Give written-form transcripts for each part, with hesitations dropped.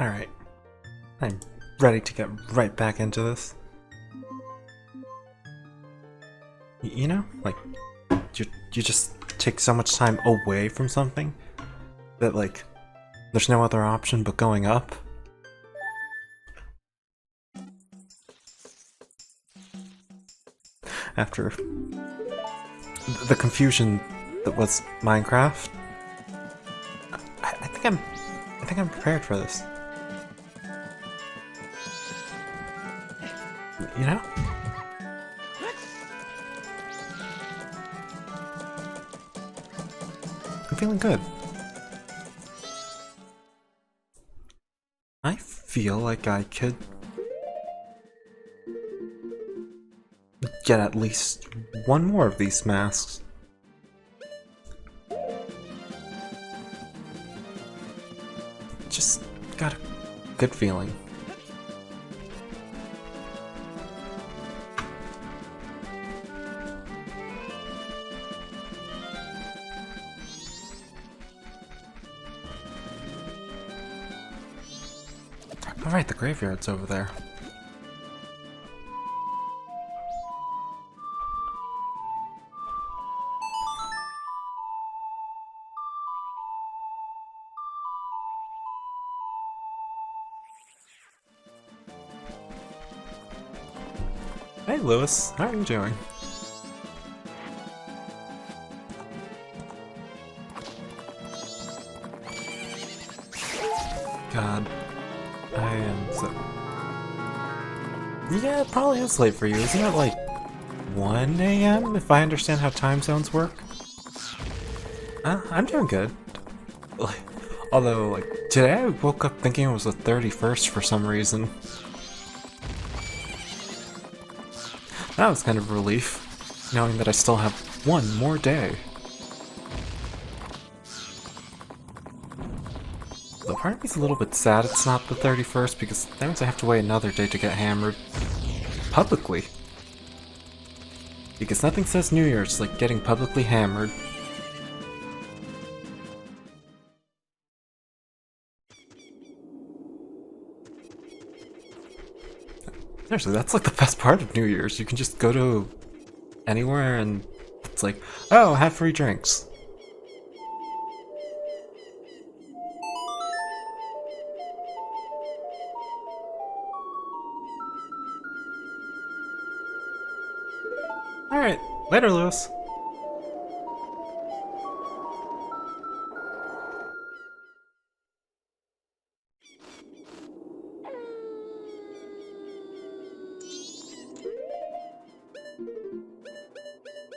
Alright, I'm ready to get right back into this. You know, like, you just take so much time away from something that, like, there's no other option but going up. After the confusion that was Minecraft, I think I'm prepared for this. You know? I'm feeling good. I feel like I could get at least one more of these masks. Just got a good feeling. Alright, the graveyard's over there. Hey Lewis, how are you doing? God, I am so... Yeah, it probably is late for you. Isn't it like 1 AM if I understand how time zones work? I'm doing good. Although, like, today I woke up thinking it was the 31st for some reason. That was kind of a relief, knowing that I still have one more day. Though part of me's a little bit sad it's not the 31st, because that means I have to wait another day to get hammered. Publicly. Because nothing says New Year's like getting publicly hammered. Seriously, that's like the best part of New Year's. You can just go to anywhere and it's like, oh, have free drinks. Alright, later, Lewis.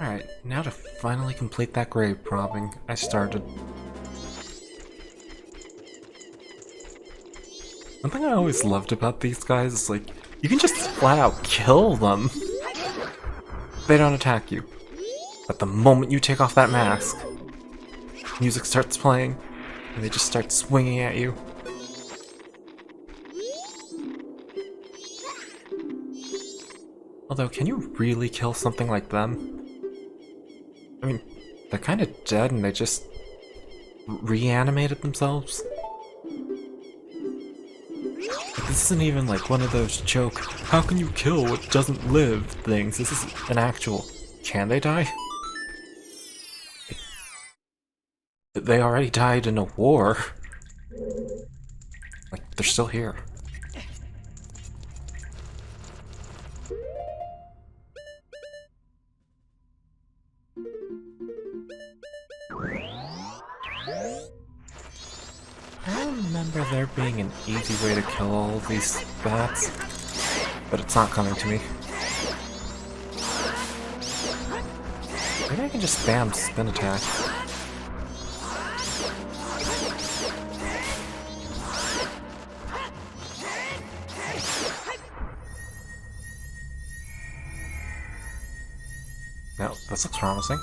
Alright, now to finally complete that grave probing I started. One thing I always loved about these guys is like, you can just flat out kill them. They don't attack you. But the moment you take off that mask, music starts playing, and they just start swinging at you. Although, can you really kill something like them? I mean, they're kind of dead and they just reanimated themselves. But this isn't even like one of those joke, how can you kill what doesn't live things. This is an actual, can they die? They already died in a war. Like, they're still here. I remember there being an easy way to kill all of these bats, but it's not coming to me. Maybe I can just spam spin attack. No, this looks promising.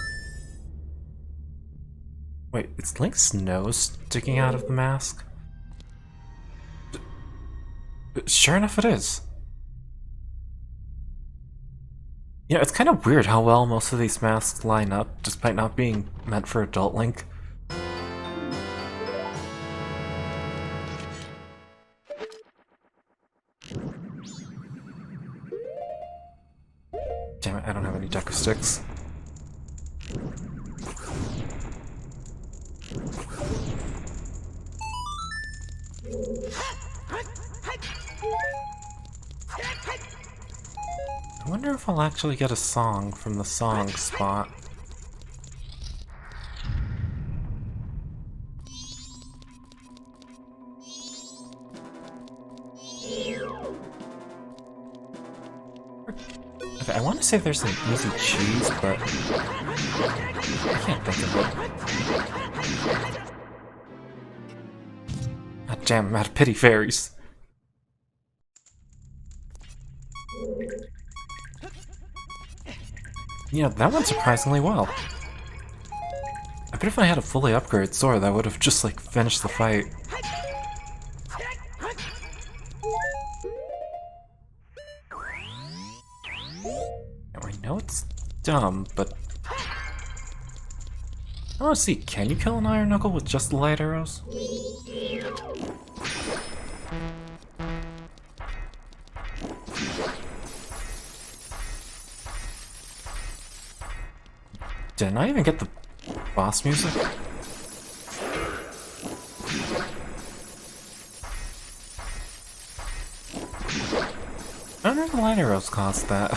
Wait, it's Link's nose sticking out of the mask? Sure enough it is. You know, it's kind of weird how well most of these masks line up, despite not being meant for adult Link. Damn it, I don't have any Deku sticks. I wonder if I'll actually get a song from the song spot. Okay, I want to say there's an easy cheese, but I can't think of it. God damn, I'm out of pity fairies. You know, that went surprisingly well. I bet if I had a fully upgraded sword, that would have just, like, finished the fight. Now, I know it's dumb, but... I want to see, can you kill an Iron Knuckle with just the light arrows? Didn't I even get the boss music? I wonder if the light arrows caused that.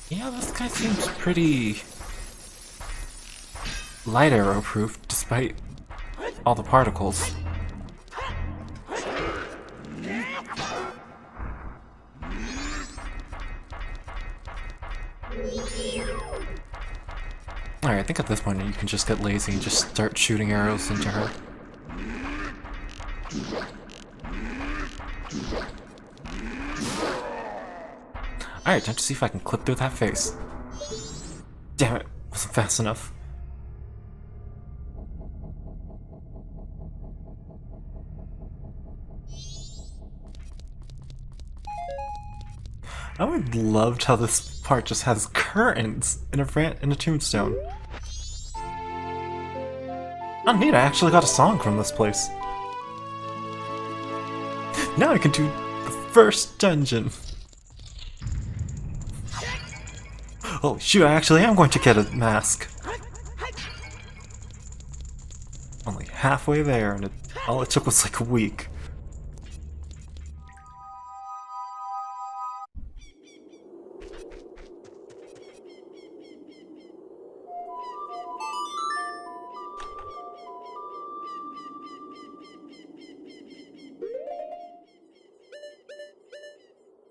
Yeah, this guy seems pretty light arrow proof despite all the particles. Alright, I think at this point you can just get lazy and just start shooting arrows into her. Alright, time to see if I can clip through that face. Damn it, wasn't fast enough. I would loved how this part just has curtains in a tombstone. Oh neat, I actually got a song from this place. Now I can do the first dungeon. Oh shoot, I actually am going to get a mask. Only halfway there, and all it took was like a week.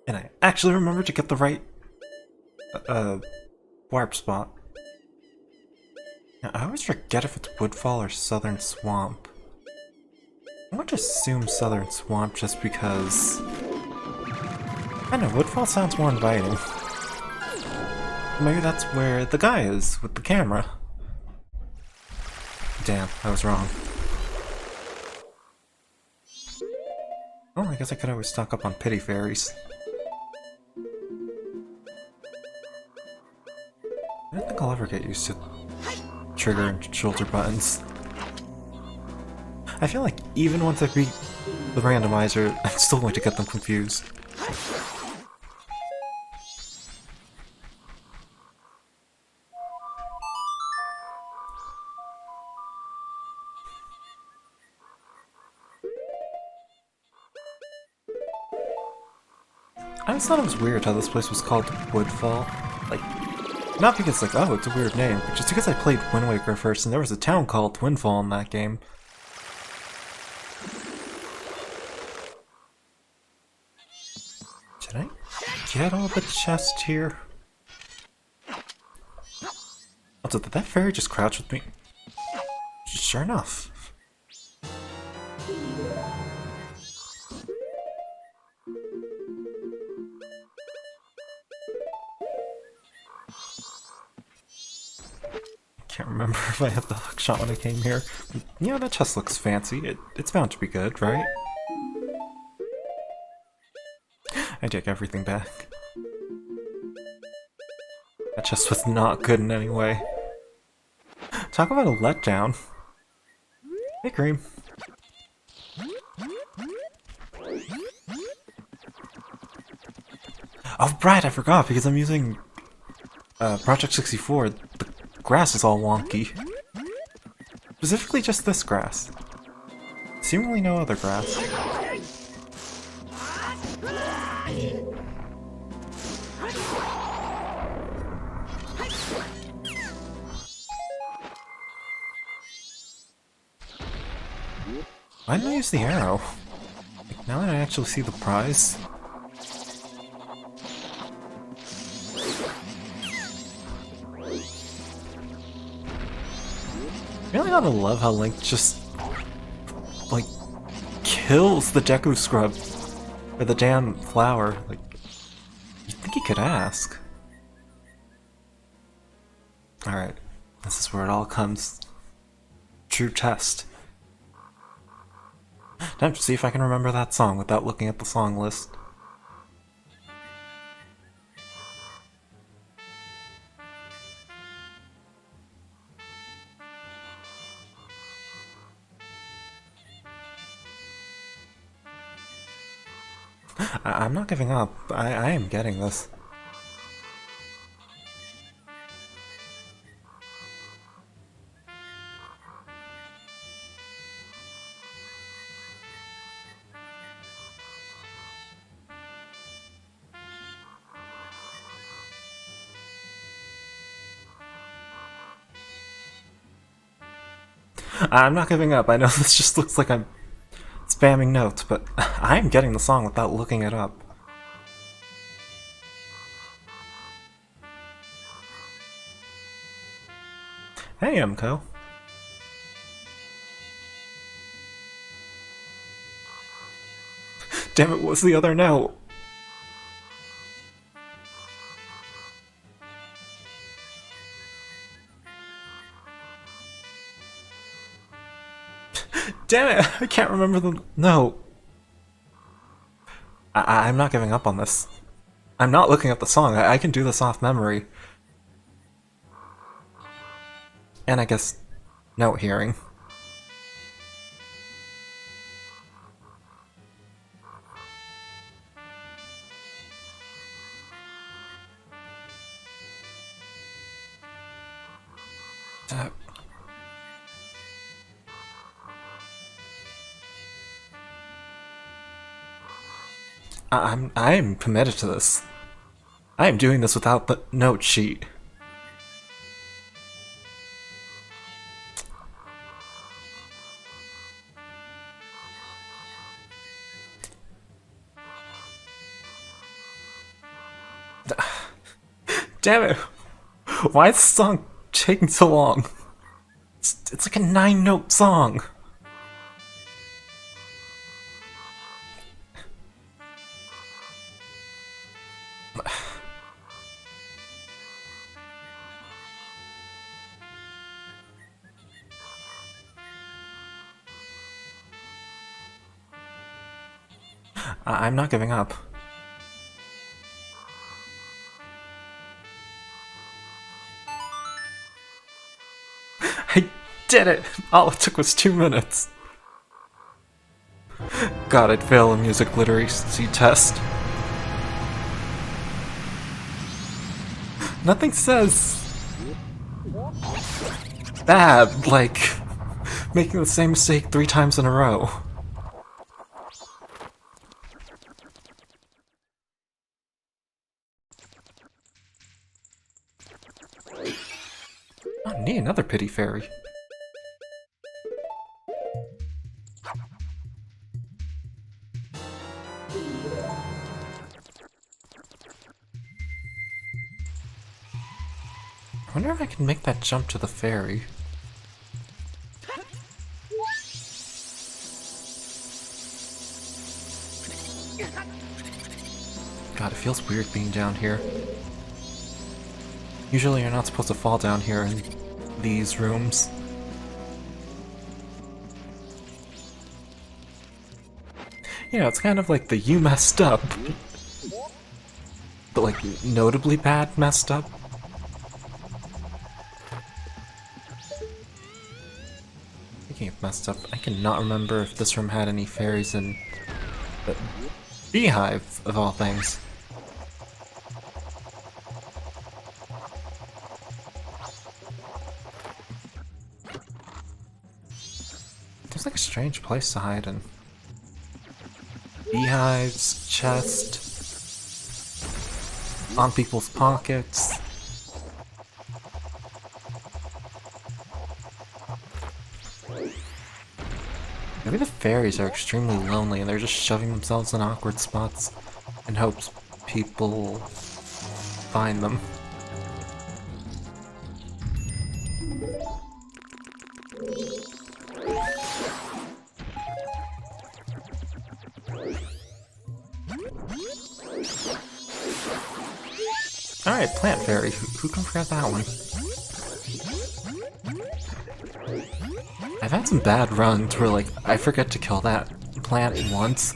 And I actually remembered to get the right warp spot. Now, I always forget if it's Woodfall or Southern Swamp. I'm going to assume Southern Swamp just because... I don't know, Woodfall sounds more inviting. Maybe that's where the guy is, with the camera. Damn, I was wrong. Oh, I guess I could always stock up on pity fairies. I don't think I'll ever get used to trigger and shoulder buttons. I feel like even once I beat the randomizer, I'm still going to get them confused. I always thought it was weird how this place was called Woodfall. Like, not because like, oh, it's a weird name, but just because I played Wind Waker first and there was a town called Windfall in that game. Did I get all the chests here? Also, did that fairy just crouch with me? Sure enough. Can't remember if I had the hookshot when I came here. You know, that chest looks fancy. It's bound to be good, right? I take everything back. That chest was not good in any way. Talk about a letdown. Hey, Cream. Oh, right, I forgot, because I'm using Project 64. The grass is all wonky. Specifically just this grass. Seemingly no other grass. Why didn't I use the arrow? Like, now that I actually see the prize. I really gotta love how Link just, like, kills the Deku Scrub. Or the damn flower. Like, you'd think he could ask. Alright, this is where it all comes. True test. Time to see if I can remember that song without looking at the song list. I'm not giving up. I am getting this. I'm not giving up. I know this just looks like I'm spamming notes, but I'm getting the song without looking it up. Hey, Emco. Damn it, what's the other note? Damn it, I can't remember the note. I'm not giving up on this. I'm not looking up the song. I can do this off memory. And I guess note hearing. I'm committed to this. I am doing this without the note sheet. Damn it! Why is this song taking so long? It's like a 9-note song. I'm not giving up. I did it! All it took was 2 minutes. God, I'd fail a music literacy test. Nothing says bad like making the same mistake 3 times in a row. I need another pity fairy. I wonder if I can make that jump to the ferry. God, it feels weird being down here. Usually you're not supposed to fall down here in these rooms. You know, it's kind of like the you messed up. But like, notably bad messed up. Speaking of messed up, I cannot remember if this room had any fairies in the Beehive, of all things. looks like a strange place to hide in. Beehives, chest, on people's pockets. Maybe the fairies are extremely lonely and they're just shoving themselves in awkward spots in hopes people find them. Alright, plant fairy. Who can forget that one? I've had some bad runs where, like, I forget to kill that plant once,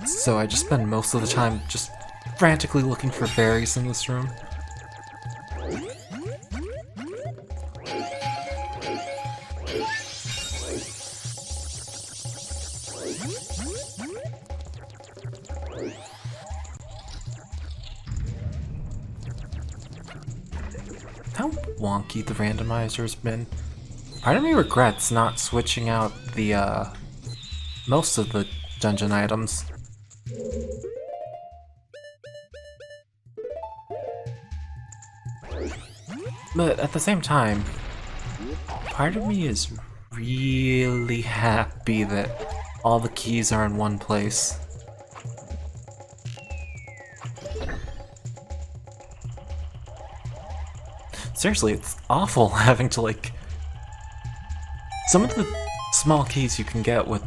so I just spend most of the time just frantically looking for fairies in this room. How wonky the randomizer's been. Part of me regrets not switching out the, most of the dungeon items. But at the same time, part of me is really happy that all the keys are in one place. Seriously, it's awful having to, like... Some of the small keys you can get with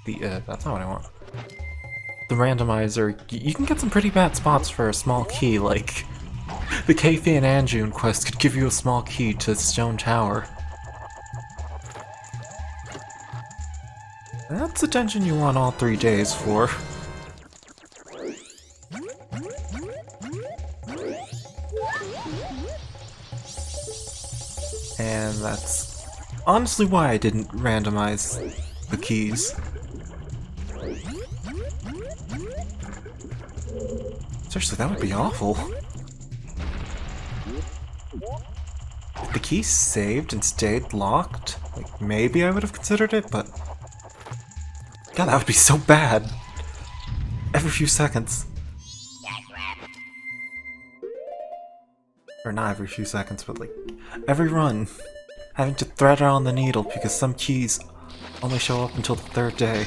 the, that's not what I want. The randomizer, you can get some pretty bad spots for a small key, like... The Keifi and Anjun quest could give you a small key to Stone Tower. That's a dungeon you want all 3 days for. And that's honestly why I didn't randomize the keys. Seriously, that would be awful. If the key saved and stayed locked, like, maybe I would have considered it, but... God, that would be so bad. Every few seconds. Or not every few seconds, but like, every run. Having to thread around the needle because some keys only show up until the 3rd day.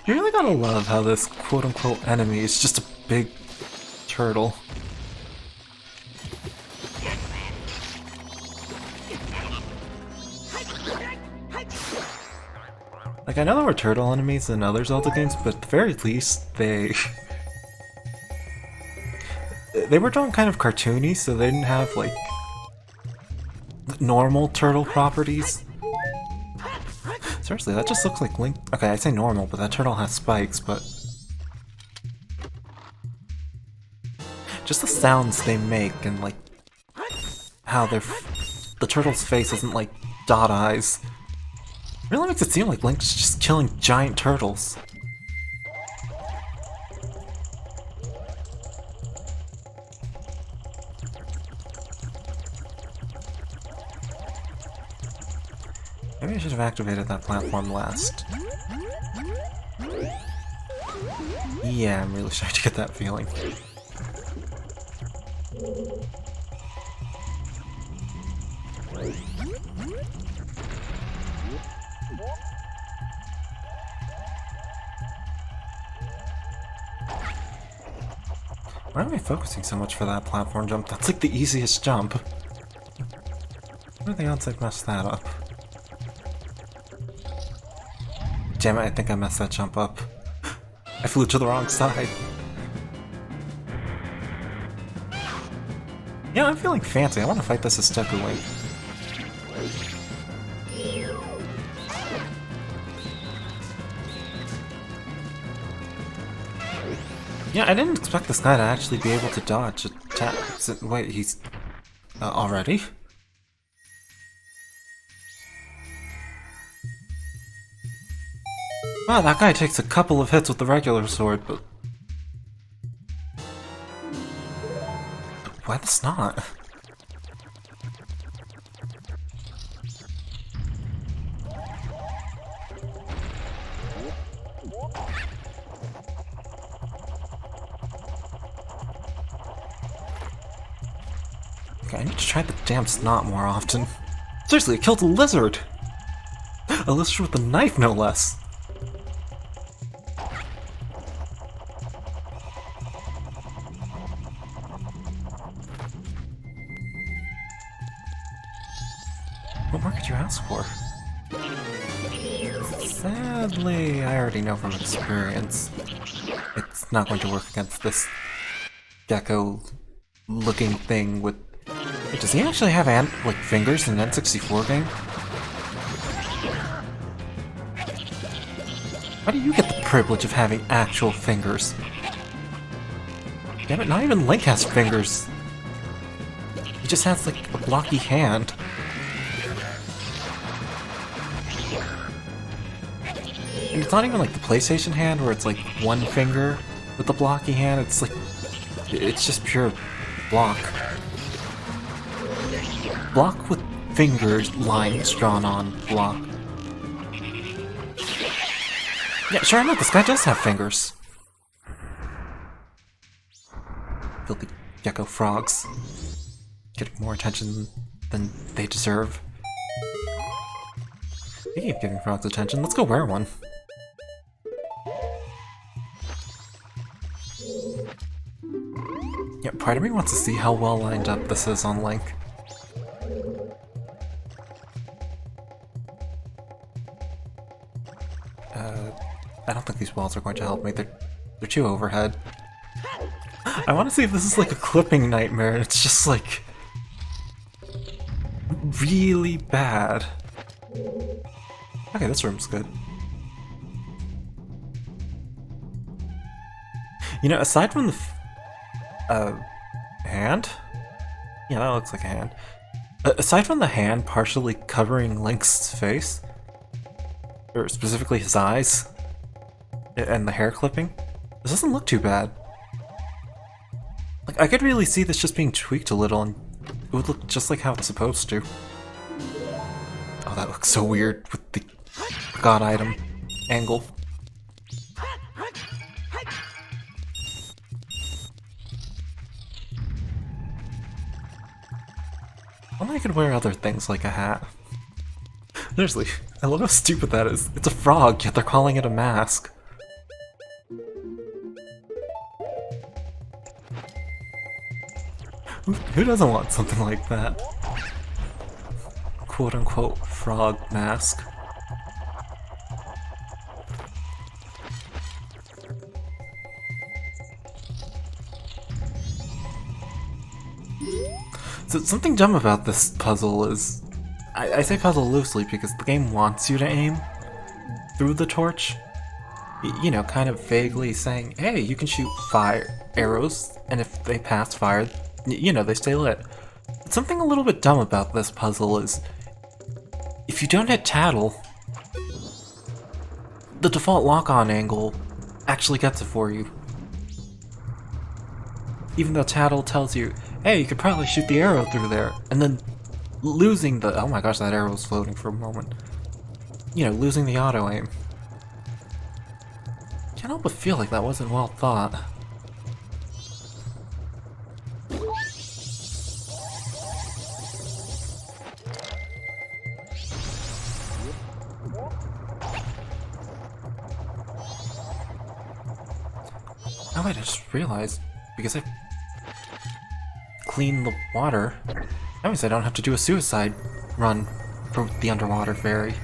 You really gotta love how this quote-unquote enemy is just a big turtle. Like, I know there were turtle enemies in other Zelda games, but at the very least, they were drawn kind of cartoony, so they didn't have, like, normal turtle properties. Seriously, that just looks like Link. Okay, I say normal, but that turtle has spikes, but... Just the sounds they make and, like, how the turtle's face isn't, like, dot eyes. Really makes it seem like Link's just killing giant turtles. Maybe I should have activated that platform last. Yeah, I'm really starting to get that feeling. Why am I focusing so much for that platform jump? That's like the easiest jump. What are the odds I've messed that up? Damn it, I think I messed that jump up. I flew to the wrong side. Yeah, I'm feeling fancy. I want to fight this as Deku Link. Yeah, I didn't expect this guy to actually be able to dodge attacks. Wait, he's... already? Wow, that guy takes a couple of hits with the regular sword, but... Why the snot? Okay, I need to try the damn snot more often. Seriously, it killed a lizard! A lizard with a knife, no less! What more could you ask for? Sadly, I already know from experience, it's not going to work against this gecko-looking thing with... Wait, does he actually have like fingers in an N64 game? Why do you get the privilege of having actual fingers? Damn it, not even Link has fingers. He just has like a blocky hand. And it's not even like the PlayStation hand where it's like one finger with the blocky hand, it's like... It's just pure block. Block with fingers, lines drawn on block. Yeah, sure enough, this guy does have fingers. Filthy gecko frogs. Getting more attention than they deserve. Speaking of giving frogs attention, let's go wear one. Yeah, part of me wants to see how well lined up this is on Link. I don't think these walls are going to help me. They're too overhead. I want to see if this is like a clipping nightmare. It's just like really bad. Okay, this room's good. You know, aside from the hand? Yeah, that looks like a hand. Aside from the hand partially covering Link's face, or specifically his eyes, and the hair clipping, this doesn't look too bad. Like, I could really see this just being tweaked a little and it would look just like how it's supposed to. Oh, that looks so weird with the god item angle. Only I could wear other things like a hat. Seriously, I love how stupid that is. It's a frog, yet they're calling it a mask. Who doesn't want something like that? Quote-unquote frog mask. So something dumb about this puzzle is... I say puzzle loosely because the game wants you to aim through the torch. You know, kind of vaguely saying, hey, you can shoot fire arrows, and if they pass fire, you know, they stay lit. But something a little bit dumb about this puzzle is, if you don't hit Tattle, the default lock-on angle actually gets it for you. Even though Tattle tells you, hey, you could probably shoot the arrow through there, and then losing the... Oh my gosh, that arrow was floating for a moment. You know, losing the auto-aim. Can't help but feel like that wasn't well thought. Oh wait, I just realized, because I cleaned the water, that means I don't have to do a suicide run for the underwater ferry.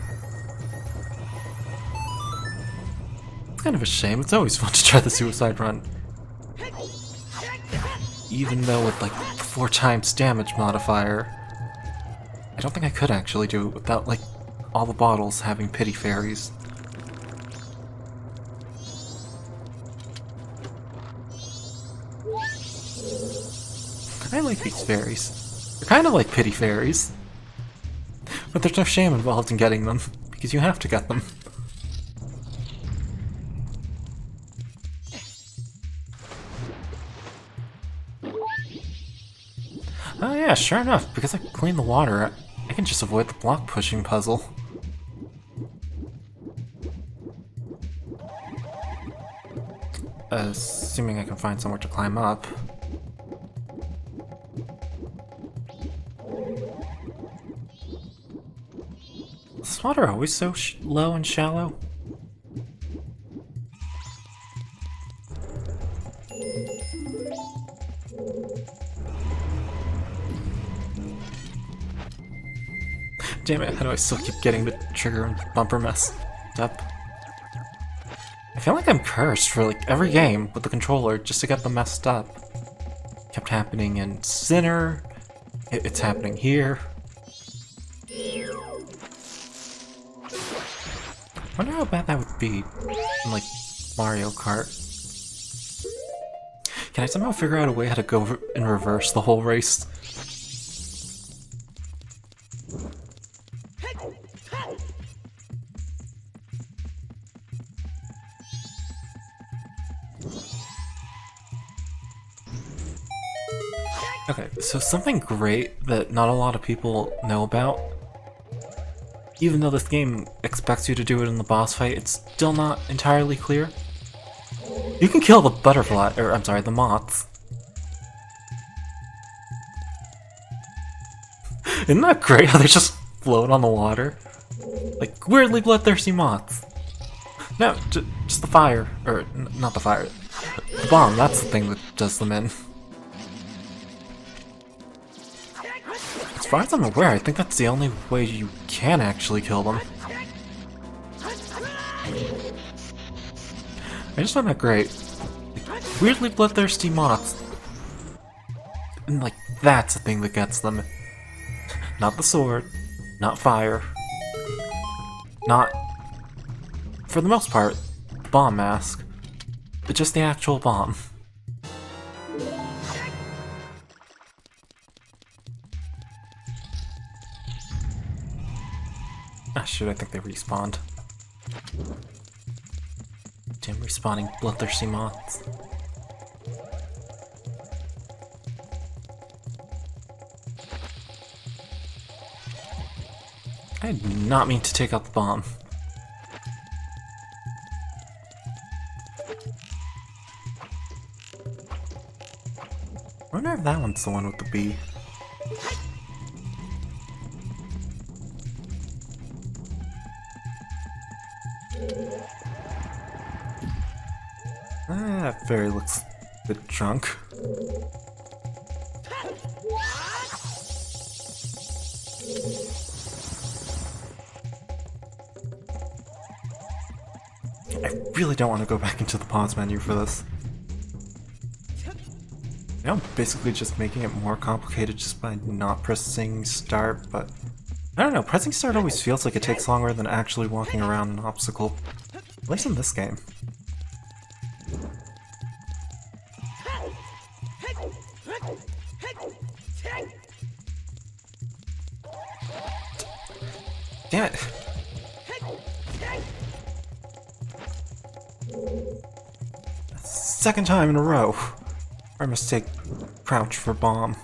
It's kind of a shame, it's always fun to try the suicide run. Even though with like 4 times damage modifier, I don't think I could actually do it without like all the bottles having pity fairies. I like these fairies. They're kind of like pity fairies. But there's no shame involved in getting them, because you have to get them. yeah, sure enough, because I cleaned the water, I can just avoid the block pushing puzzle. Assuming I can find somewhere to climb up. Is this water always so low and shallow? Damn it, how do I still keep getting the trigger and bumper messed up? I feel like I'm cursed for like every game with the controller just to get them messed up. Kept happening in Sinner, it's happening here. Wonder how bad that would be in like Mario Kart. Can I somehow figure out a way how to go in reverse the whole race? Okay, so something great that not a lot of people know about, even though this game expects you to do it in the boss fight, it's still not entirely clear. You can kill the butterfly, or I'm sorry, the moths. Isn't that great how they just float on the water? Like, weirdly bloodthirsty moths. No, just the fire, or not the fire. The bomb, that's the thing that does them in. As far as I'm aware, I think that's the only way you can actually kill them. I just find that great. Like, weirdly bloodthirsty moths. And like, that's the thing that gets them. Not the sword, not fire, not, for the most part, the bomb mask, but just the actual bomb. Ah shoot, I think they respawned. Damn respawning bloodthirsty moths. I did not mean to take out the bomb. I wonder if that one's the one with the bee. That fairy looks a bit drunk. I really don't want to go back into the pause menu for this. You know, I'm basically just making it more complicated just by not pressing start, but I don't know, pressing start always feels like it takes longer than actually walking around an obstacle. At least in this game. Damn it! Second time in a row. Our mistake. Crouch for bomb.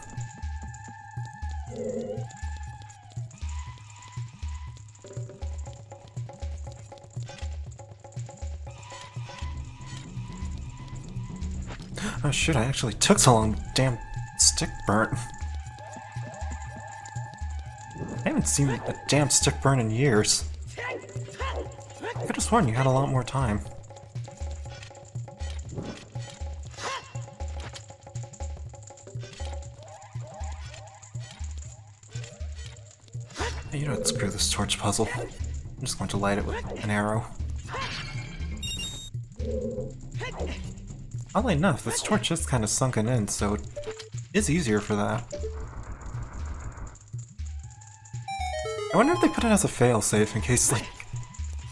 Oh shit, I actually took so long. Damn stick burnt. I haven't seen a damn stick burn in years. I could have sworn you had a lot more time. You know what, screw this torch puzzle. I'm just going to light it with an arrow. Oddly enough, this torch is kind of sunken in, so it is easier for that. I wonder if they put it as a failsafe in case, like,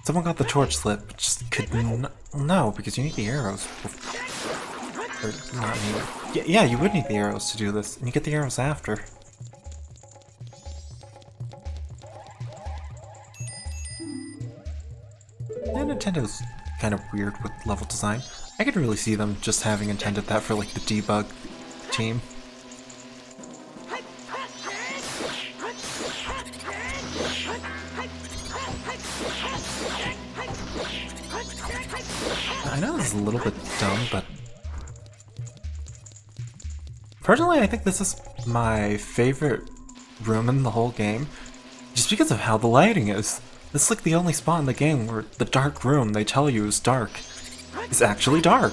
someone got the torch lit, but just couldn't. No, because you need the arrows. Or not need. Yeah, you would need the arrows to do this, and you get the arrows after. And Nintendo's kind of weird with level design. I could really see them just having intended that for like the debug team. I know this is a little bit dumb, but personally I think this is my favorite room in the whole game, just because of how the lighting is. This is like the only spot in the game where the dark room they tell you is dark is actually dark.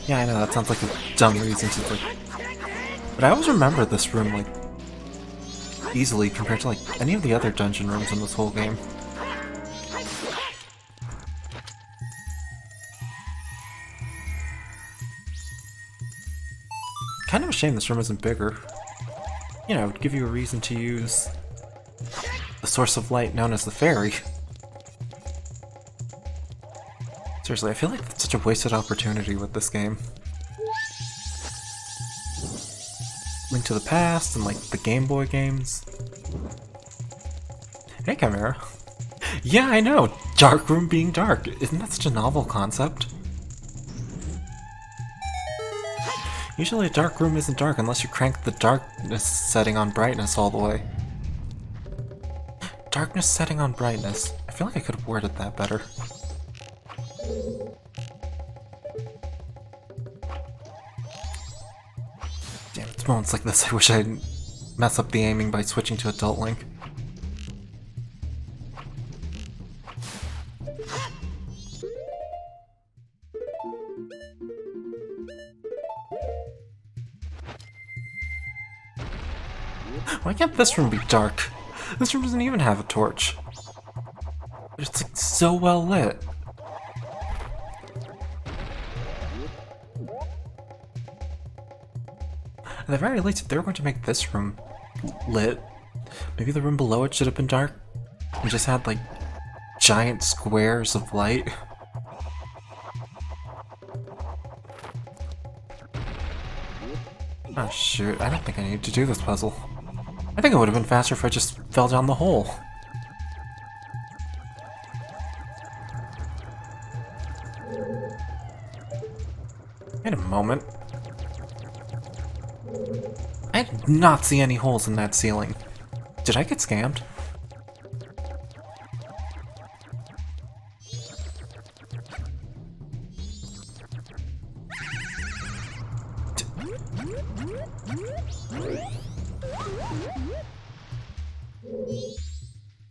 Yeah, I know that sounds like a dumb reason to like, but I always remember this room like easily compared to like any of the other dungeon rooms in this whole game. Kind of a shame this room isn't bigger. You know, it would give you a reason to use the source of light known as the fairy. Seriously, I feel like that's such a wasted opportunity with this game. Link to the Past and like the Game Boy games. Hey, Chimera. Yeah, I know! Dark room being dark. Isn't that such a novel concept? Usually a dark room isn't dark unless you crank the darkness setting on brightness all the way. Darkness setting on brightness. I feel like I could have worded that better. Damn, it's moments like this I wish I didn't mess up the aiming by switching to Adult Link. Why can't this room be dark? This room doesn't even have a torch. But it's like so well lit. At the very least, if they were going to make this room lit, maybe the room below it should have been dark and just had like giant squares of light. Oh shoot, I don't think I need to do this puzzle. I think it would have been faster if I just fell down the hole. Wait a moment. I did not see any holes in that ceiling. Did I get scammed?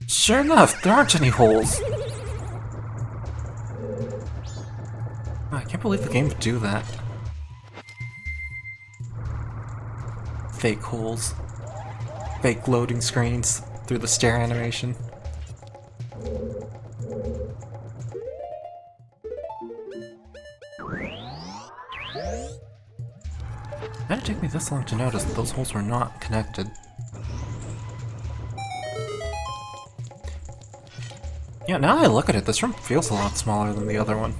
Sure enough, there aren't any holes. I can't believe the game would do that. Fake holes. Fake loading screens through the stare animation. Why did it take me this long to notice that those holes were not connected? Yeah, now I look at it, this room feels a lot smaller than the other one.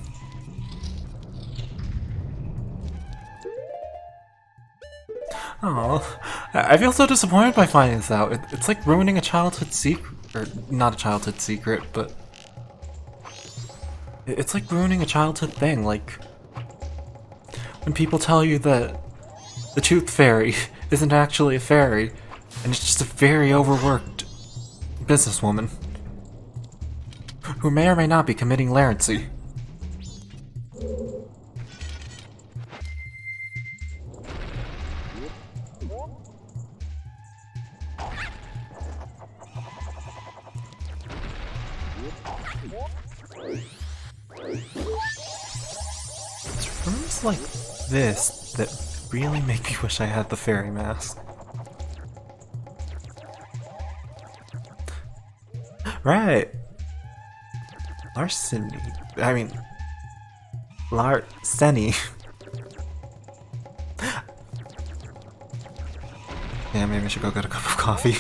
Oh, I feel so disappointed by finding this out. It's like ruining a childhood secret, or not a childhood secret, but it's like ruining a childhood thing. Like when people tell you that the Tooth Fairy isn't actually a fairy, and it's just a very overworked businesswoman who may or may not be committing larrency. It's rooms like this that really make me wish I had the fairy mask. Right. Larceny. I mean, Larceny. Yeah, maybe I should go get a cup of coffee.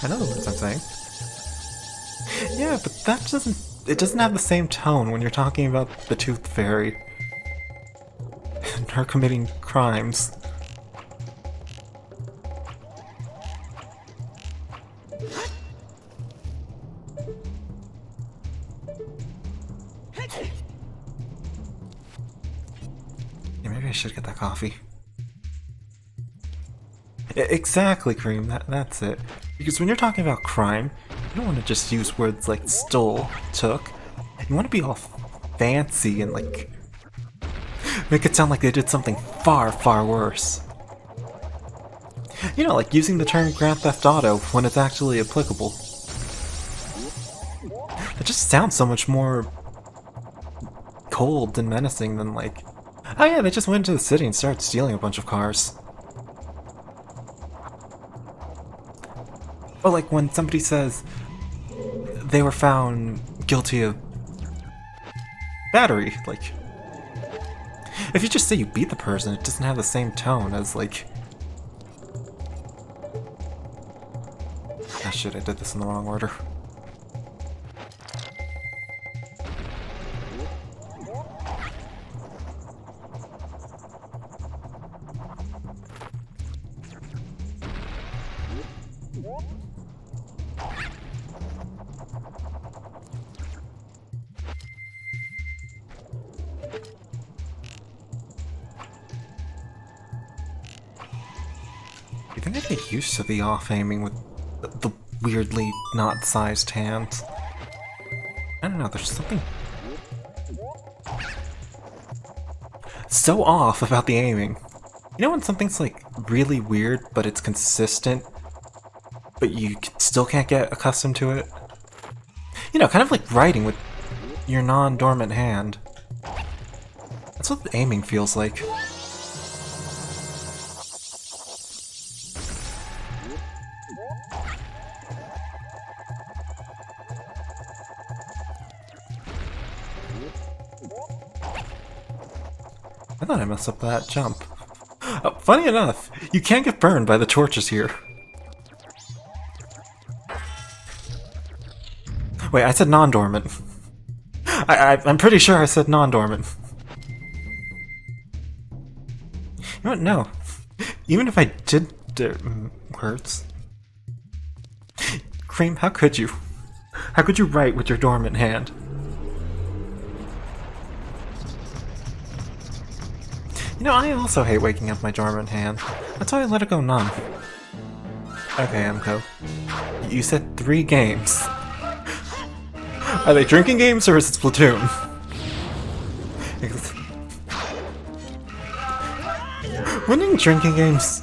I know the words I'm saying. Yeah, but that it doesn't have the same tone when you're talking about the Tooth Fairy and her committing crimes. Yeah, maybe I should get that coffee. Exactly, Cream, that's it. Because when you're talking about crime, you don't want to just use words like stole, took. You want to be all fancy and like make it sound like they did something far, far worse. You know, like using the term Grand Theft Auto when it's actually applicable. It just sounds so much more cold and menacing than like, oh yeah, they just went into the city and started stealing a bunch of cars. Or like when somebody says they were found guilty of battery, like, if you just say you beat the person, it doesn't have the same tone as like, ah shit, I did this in the wrong order. You think I get used to the off-aiming with the weirdly not sized hands? I don't know, there's something so off about the aiming. You know when something's like really weird, but it's consistent, but you still can't get accustomed to it? You know, kind of like writing with your non-dormant hand. That's what the aiming feels like. I thought I messed up that jump. Funny enough, you can't get burned by the torches here. Wait, I said non-dormant. I'm pretty sure I said non-dormant. You know what? No. Even if I did words. Cream, how could you? How could you write with your dormant hand? You know, I also hate waking up my dormant hand. That's why I let it go numb. Okay, Emco. You said 3 games. Are they drinking games or is it Splatoon? Winning drinking games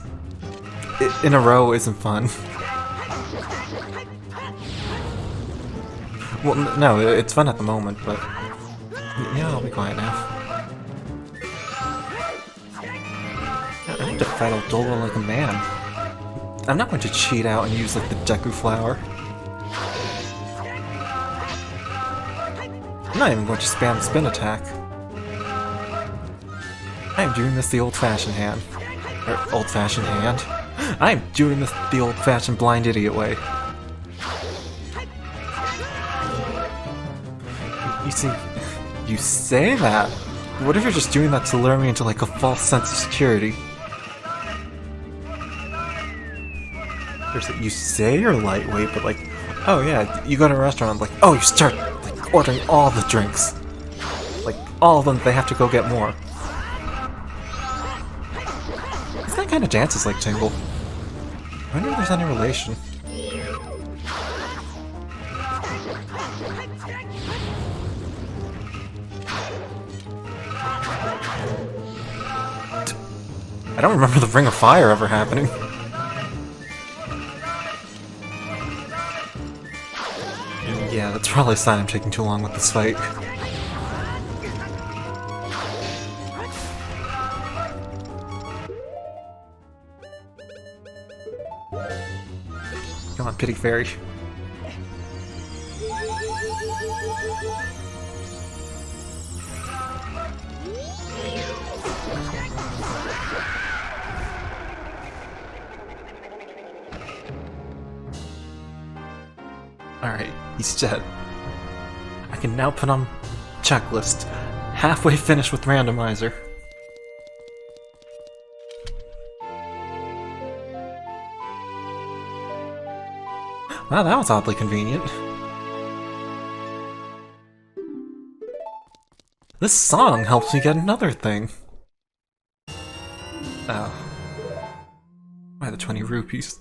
in a row isn't fun. Well, no, it's fun at the moment, but... Yeah, I'll be quiet now. I need to fight Dolgo like a man. I'm not going to cheat out and use like the Deku Flower. I'm not even going to spam the spin attack. I am doing this the old-fashioned hand. Or old-fashioned hand. I am doing this the old-fashioned blind idiot way. You see, you say that. What if you're just doing that to lure me into like a false sense of security? You say you're lightweight, but like, oh yeah, you go to a restaurant, like, oh, you start like ordering all the drinks. Like, all of them, they have to go get more. This guy kind of dances like Tingle. I wonder if there's any relation. I don't remember the Ring of Fire ever happening. Yeah, that's probably a sign I'm taking too long with this fight. Come on, Pity Fairy. Alright, he's dead. I can now put on checklist. Halfway finished with randomizer. Wow, that was oddly convenient. This song helps me get another thing. Oh. Why the 20 rupees?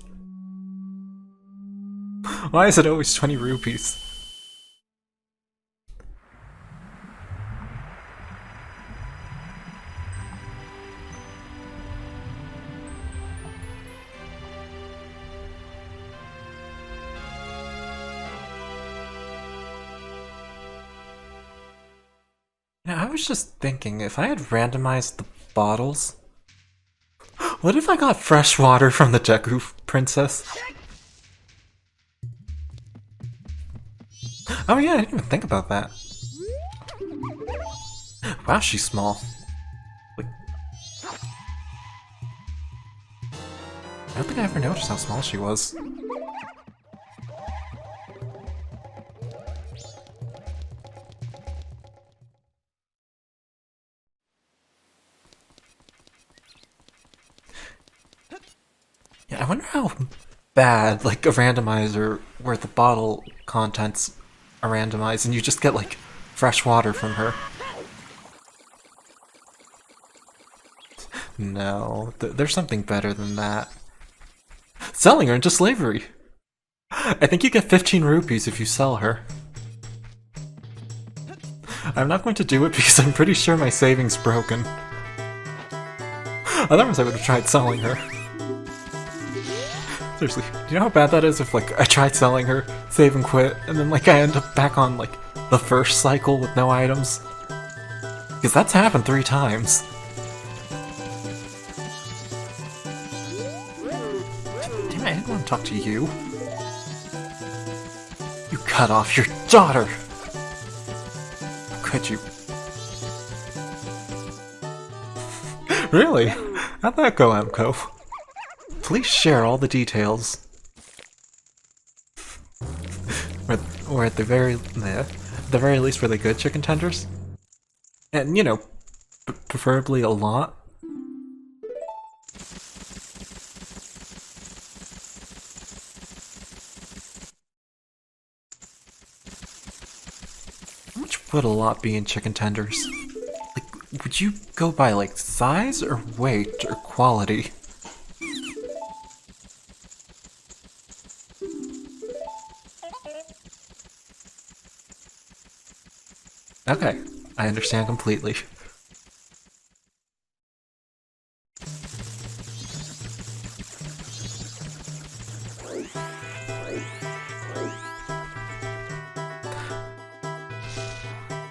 Why is it always 20 rupees? Yeah, I was just thinking, if I had randomized the bottles, what if I got fresh water from the Deku Princess? Oh yeah, I didn't even think about that. Wow, she's small. Like, I don't think I ever noticed how small she was. Yeah, I wonder how bad, like, a randomizer where the bottle contents are randomized and you just get, like, fresh water from her. No, there's something better than that. Selling her into slavery! I think you get 15 rupees if you sell her. I'm not going to do it because I'm pretty sure my saving's broken. Otherwise I would have tried selling her. Seriously, do you know how bad that is if, like, I tried selling her, save and quit, and then, like, I end up back on, like, the first cycle with no items? Because that's happened 3 times. Damn it, I didn't want to talk to you. You cut off your daughter! How could you? Really? How'd that go, Emco? Please share all the details. Or at the very least, were they good chicken tenders? And, you know, preferably a lot. How much would a lot be in chicken tenders? Like, would you go by, like, size or weight or quality? Okay, I understand completely.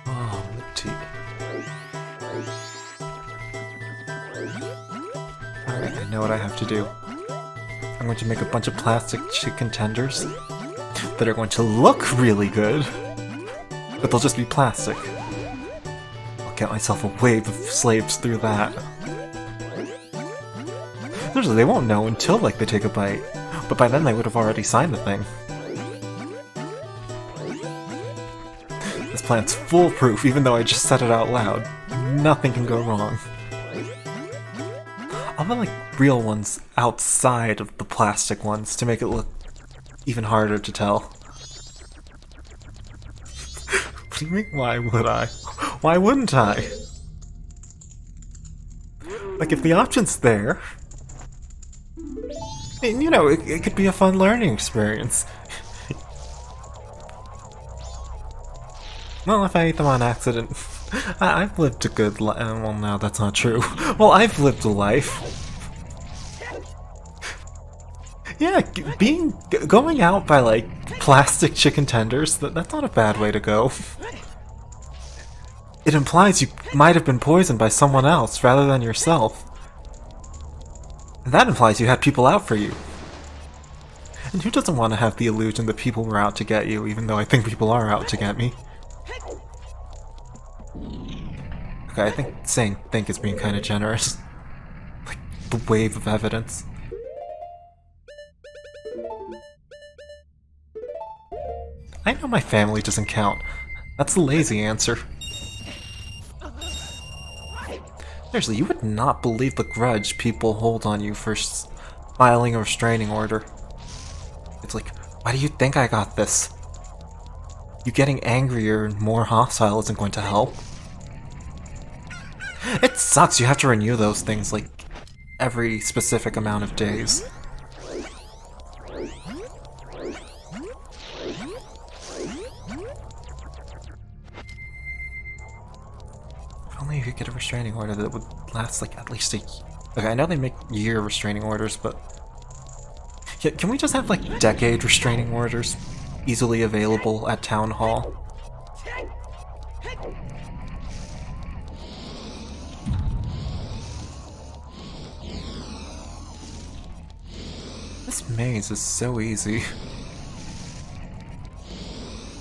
Oh, the tea. Alright, I know what I have to do. I'm going to make a bunch of plastic chicken tenders that are going to look really good, but they'll just be plastic. I'll get myself a wave of slaves through that. Usually they won't know until, like, they take a bite, but by then they would have already signed the thing. This plan's foolproof, even though I just said it out loud. Nothing can go wrong. I'll put, like, real ones outside of the plastic ones to make it look even harder to tell. What do you mean, why would I? Why wouldn't I? Like, if the option's there... And, you know, it could be a fun learning experience. Well, if I ate them on accident... I've lived a good life. Well, no, that's not true. Well, I've lived a life. Yeah, going out by, like, plastic chicken tenders, that's not a bad way to go. It implies you might have been poisoned by someone else rather than yourself. And that implies you had people out for you. And who doesn't want to have the illusion that people were out to get you, even though I think people are out to get me? Okay, I think saying think is being kind of generous. Like, the wave of evidence. I know my family doesn't count. That's the lazy answer. Seriously, you would not believe the grudge people hold on you for filing a restraining order. It's like, why do you think I got this? You getting angrier and more hostile isn't going to help. It sucks, you have to renew those things, like, every specific amount of days. restraining order that would last like at least a... Okay, I know they make year restraining orders, but... Yeah, can we just have like decade restraining orders easily available at Town Hall? This maze is so easy.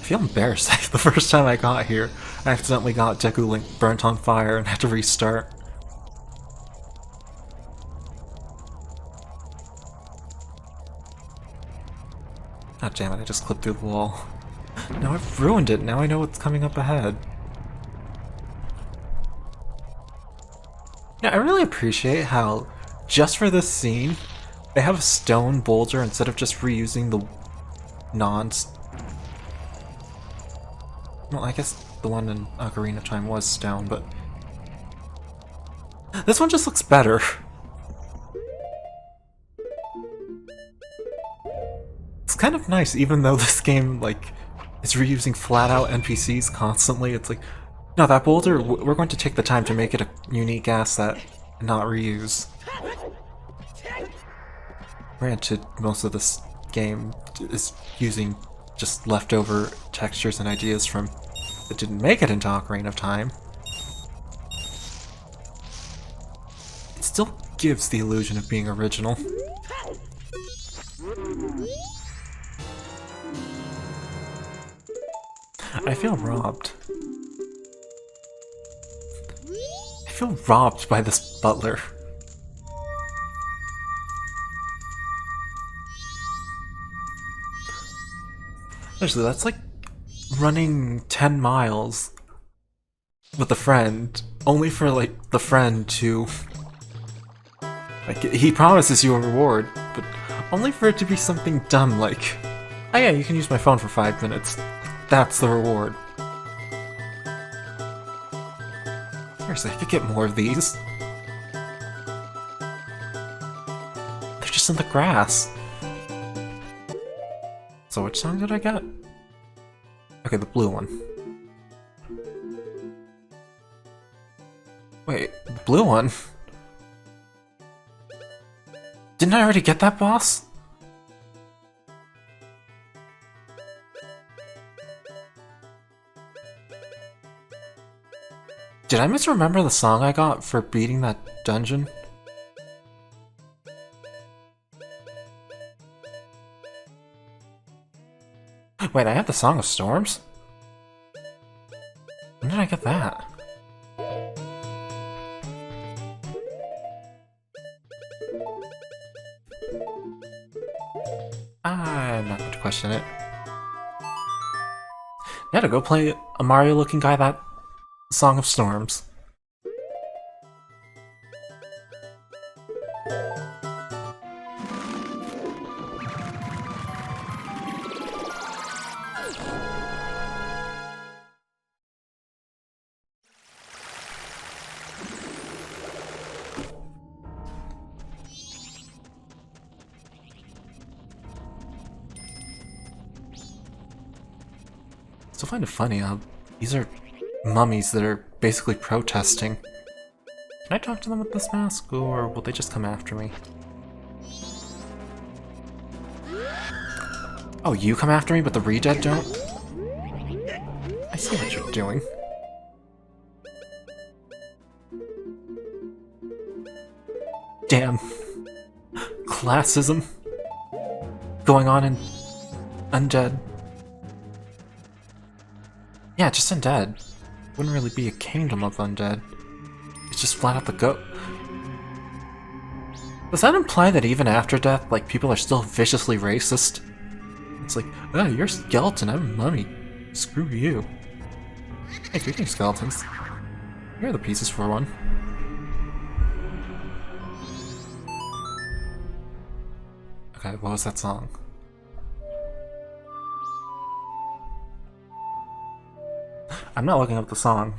I feel embarrassed. The first time I got here, I accidentally got Deku Link burnt on fire and had to restart. God damn it, I just clipped through the wall. Now I've ruined it, now I know what's coming up ahead. Yeah, I really appreciate how, just for this scene, they have a stone boulder instead of just reusing the well, I guess the one in Ocarina of Time was stone, but... This one just looks better. It's kind of nice, even though this game, like, is reusing flat-out NPCs constantly. It's like, no, that boulder, we're going to take the time to make it a unique asset and not reuse. Granted, most of this game is using just leftover textures and ideas from that didn't make it into Ocarina of Time. It still gives the illusion of being original. I feel robbed. I feel robbed by this butler. Actually, that's like running 10 miles with a friend, only for like the friend to... Like, he promises you a reward, but only for it to be something dumb like, oh yeah, you can use my phone for 5 minutes. That's the reward. Seriously, I could get more of these. They're just in the grass. So which song did I get? Okay, the blue one. Wait, the blue one? Didn't I already get that boss? Did I misremember the song I got for beating that dungeon? Wait, I have the Song of Storms? When did I get that? I'm not going to question it. Yeah, to go play a Mario-looking guy that Song of Storms. I still find it funny how these are mummies that are basically protesting. Can I talk to them with this mask, or will they just come after me? Oh, you come after me, but the Re-Dead don't? I see what you're doing. Damn. Classism going on in Undead. Yeah, just Undead. Wouldn't really be a kingdom of Undead. It's just flat out the goat. Does that imply that even after death, like, people are still viciously racist? It's like, oh, you're a skeleton, I'm a mummy. Screw you. Hey, speaking of skeletons, here are the pieces for one. Okay, what was that song? I'm not looking up the song.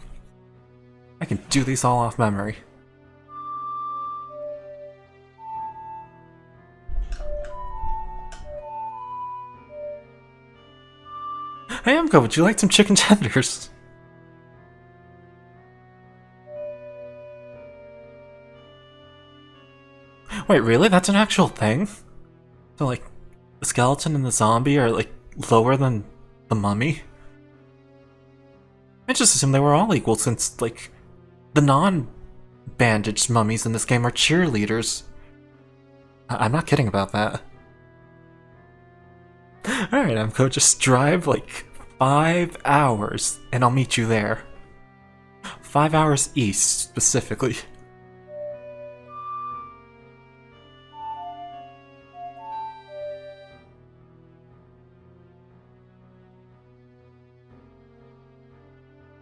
I can do these all off memory. Hey Emco, would you like some chicken tenders? Wait, really? That's an actual thing? So, like, the skeleton and the zombie are, like, lower than the mummy? I just assumed they were all equal since, like, the non-bandaged mummies in this game are cheerleaders. I'm not kidding about that. Alright, Emco, just drive, like, 5 hours, and I'll meet you there. 5 hours east, specifically.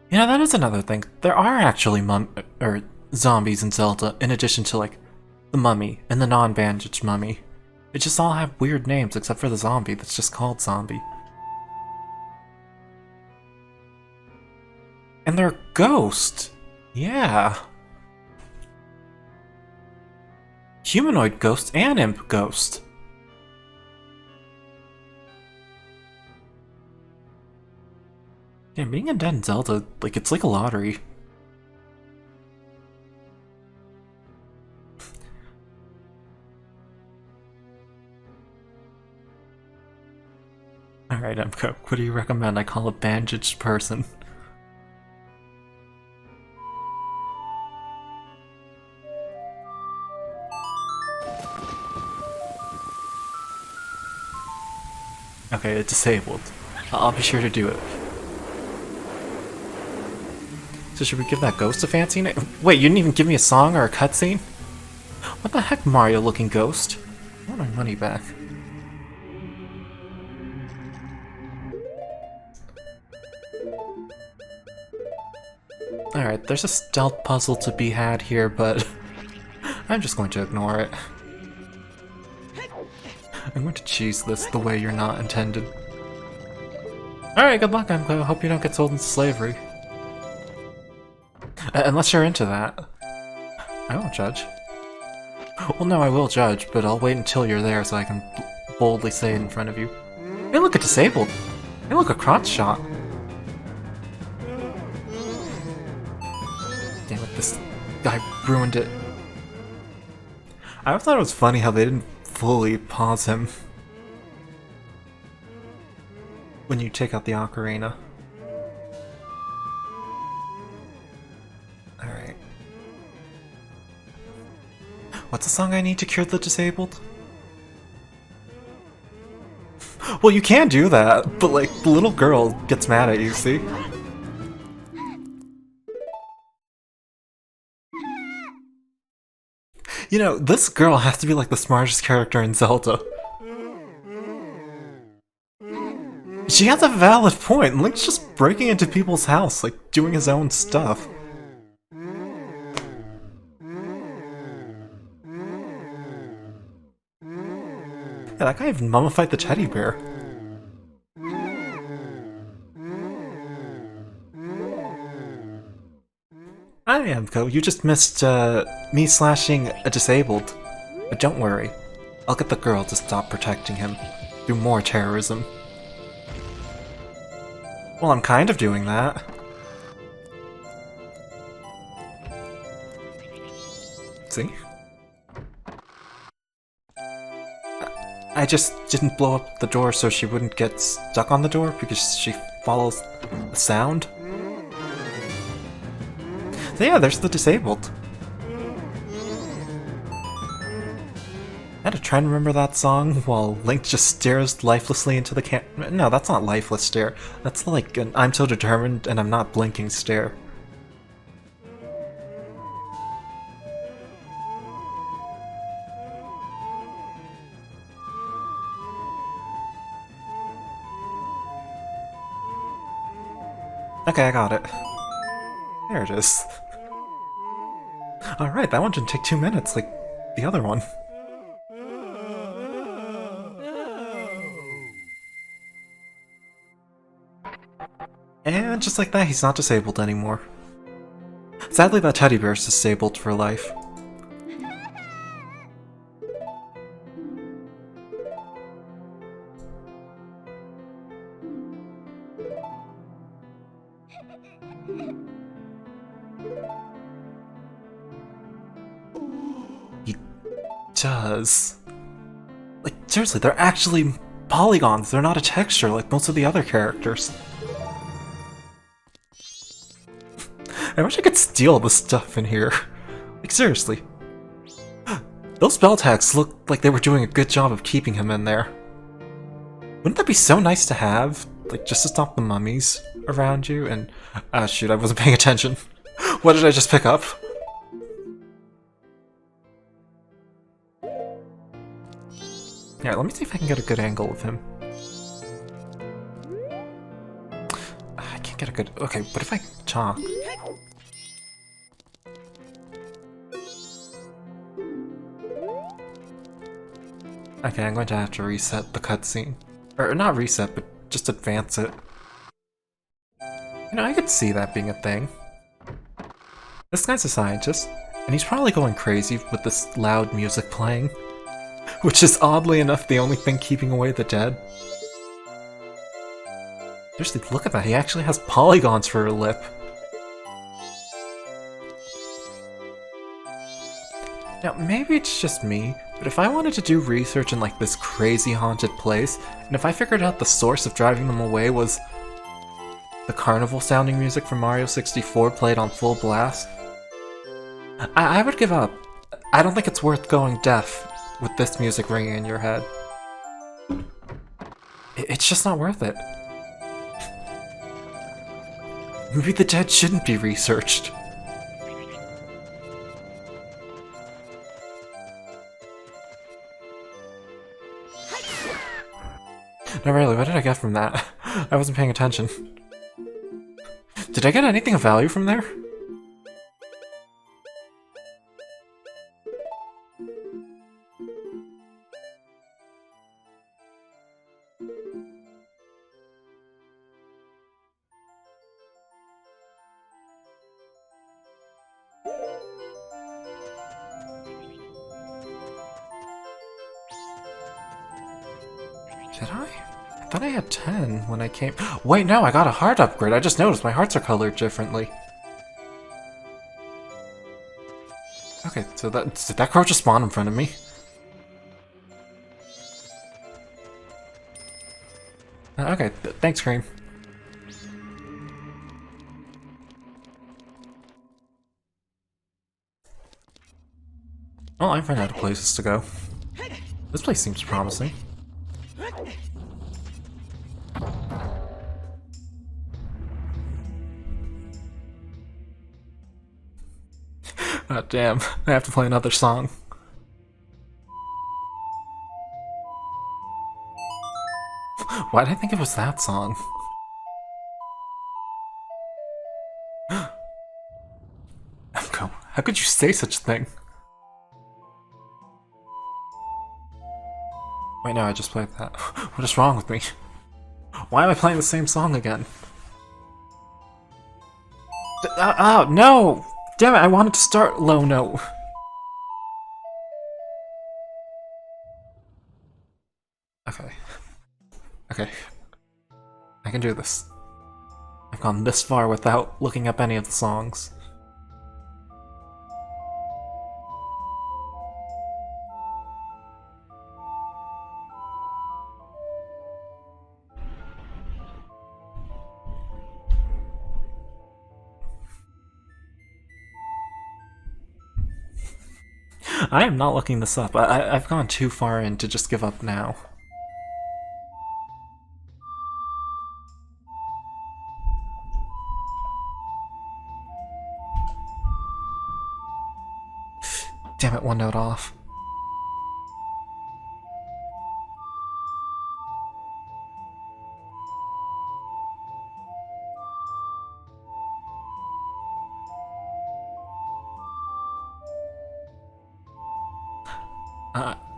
You know, that is another thing. There are actually zombies in Zelda, in addition to, like, the mummy and the non-bandaged mummy. They just all have weird names, except for the zombie that's just called zombie. And they're ghost! Yeah. Humanoid ghost and imp ghost. Yeah, being undead in Zelda, like, it's like a lottery. Alright, Emco, what do you recommend I call a bandaged person? Okay, it's disabled. I'll be sure to do it. So should we give that ghost a fancy name? Wait, you didn't even give me a song or a cutscene? What the heck, Mario-looking ghost? I want my money back. Alright, there's a stealth puzzle to be had here, but I'm just going to ignore it. I'm going to cheese this the way you're not intended. Alright, good luck, Emco. Hope you don't get sold into slavery. Unless you're into that. I won't judge. Well, no, I will judge, but I'll wait until you're there so I can boldly say it in front of you. Hey, look, a disabled! Hey, look, a crotch shot! Damn it, this guy ruined it. I thought it was funny how they didn't fully pause him when you take out the ocarina. Alright. What's the song I need to cure the disabled? Well, you can do that, but like, the little girl gets mad at you, see? You know, this girl has to be like the smartest character in Zelda. She has a valid point. Link's just breaking into people's house, like, doing his own stuff. Yeah, that guy even mummified the teddy bear. Hi, Emco. You just missed, me slashing a disabled. But don't worry. I'll get the girl to stop protecting him. Do more terrorism. Well, I'm kind of doing that. See? I just didn't blow up the door so she wouldn't get stuck on the door because she follows the sound. So yeah, there's the disabled. I had to try and remember that song while Link just stares lifelessly into the No, that's not lifeless stare. That's like an I'm so determined and I'm not blinking stare. Okay, I got it. There it is. Alright, that one didn't take 2 minutes like the other one. And just like that, he's not disabled anymore. Sadly, that teddy bear is disabled for life. He does. Like, seriously, they're actually polygons. They're not a texture like most of the other characters. I wish I could steal the stuff in here. Like, seriously. Those spell tags looked like they were doing a good job of keeping him in there. Wouldn't that be so nice to have? Like, just to stop the mummies around you and... shoot, I wasn't paying attention. What did I just pick up? Yeah, let me see if I can get a good angle of him. I can't get a good... Okay, what if I talk? Okay, I'm going to have to reset the cutscene. Or not reset, but just advance it. You know, I could see that being a thing. This guy's a scientist, and he's probably going crazy with this loud music playing. Which is oddly enough the only thing keeping away the dead. Seriously, look at that, he actually has polygons for a lip. Now, maybe it's just me, but if I wanted to do research in like this crazy haunted place, and if I figured out the source of driving them away was the carnival sounding music from Mario 64 played on full blast, I would give up. I don't think it's worth going deaf with this music ringing in your head. It's just not worth it. Maybe the dead shouldn't be researched. No, really, what did I get from that? I wasn't paying attention. Did I get anything of value from there? Did I? I thought I had 10 when I came- Wait, no, I got a heart upgrade. I just noticed my hearts are colored differently. Okay, so did that crow just spawn in front of me? Okay, thanks, Cream. Well, I've run out of places to go. This place seems promising. Oh, damn. I have to play another song. Why did I think it was that song? Emco, how could you say such a thing? Wait, no, I just played that. What is wrong with me? Why am I playing the same song again? Oh, no! Damn it, I wanted to start low note. Okay. Okay. I can do this. I've gone this far without looking up any of the songs. I am not looking this up. I've gone too far in to just give up now. Damn it, one note off.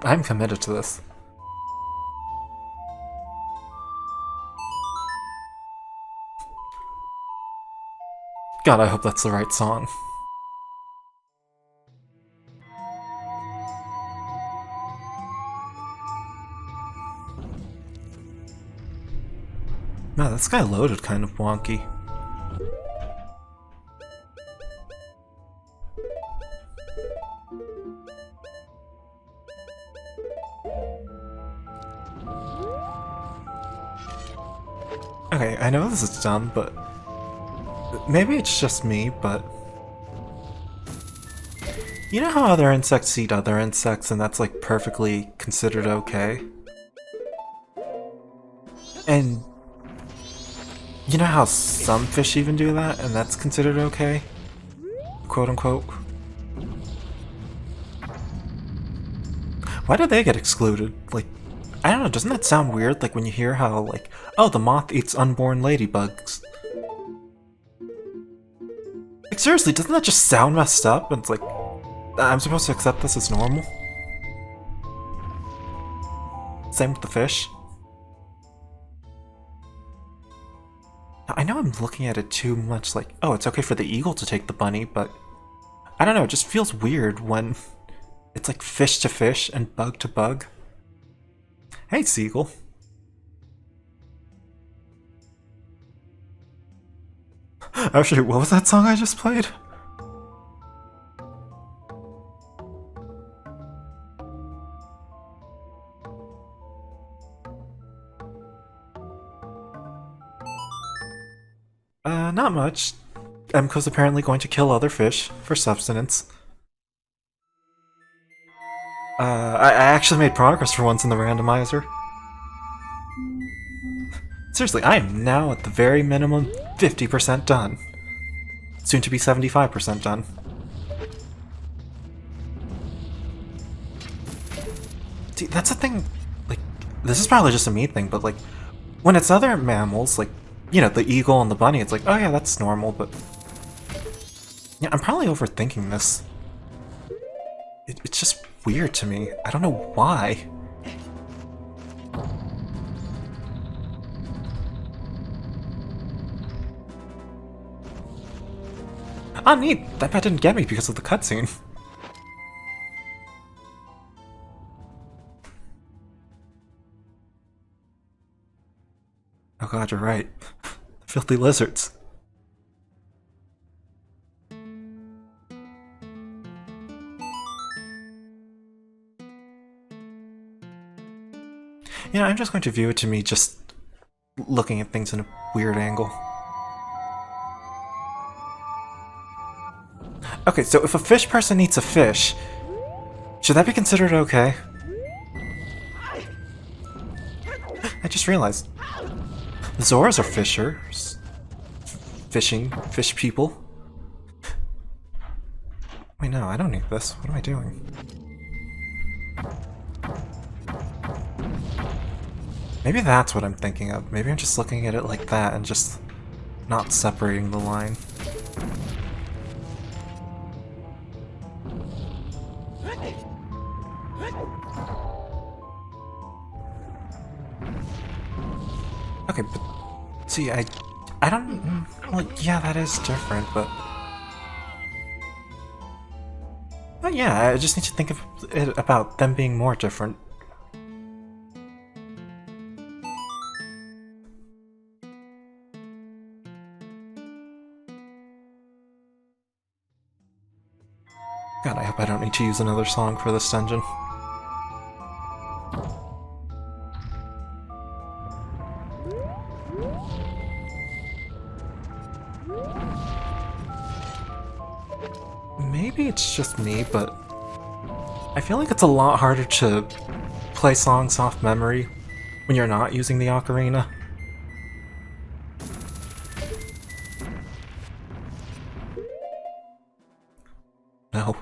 I'm committed to this. God, I hope that's the right song. Man, this guy loaded kind of wonky. Okay, I know this is dumb, but maybe it's just me, but you know how other insects eat other insects and that's like perfectly considered okay? And you know how some fish even do that and that's considered okay? Quote unquote. Why do they get excluded? Like, I don't know, doesn't that sound weird? Like when you hear how, like, oh, the moth eats unborn ladybugs. Like, seriously, doesn't that just sound messed up? And it's like, I'm supposed to accept this as normal? Same with the fish. I know I'm looking at it too much like, oh, it's okay for the eagle to take the bunny, but I don't know, it just feels weird when it's like fish to fish and bug to bug. Hey, seagull. Oh shoot, what was that song I just played? Not much. Emko's apparently going to kill other fish for subsistence. I actually made progress for once in the randomizer. Seriously, I am now at the very minimum 50% done. Soon to be 75% done. See, that's the thing, like, this is probably just a me thing, but like, when it's other mammals, like, you know, the eagle and the bunny, it's like, oh yeah, that's normal, but yeah, I'm probably overthinking this. It's just weird to me. I don't know why. Oh neat, that pet didn't get me because of the cutscene. Oh god, you're right. Filthy lizards. You know, I'm just going to view it to me just looking at things in a weird angle. Okay, so if a fish person eats a fish, should that be considered okay? I just realized. Zoras are fishers. Fish people. Wait, no, I don't need this. What am I doing? Maybe that's what I'm thinking of. Maybe I'm just looking at it like that and just not separating the line. Okay, but see, I don't. Well, yeah, that is different, but yeah, I just need to think of it about them being more different. God, I hope I don't need to use another song for this dungeon. Maybe it's just me, but I feel like it's a lot harder to play songs off memory when you're not using the ocarina. No.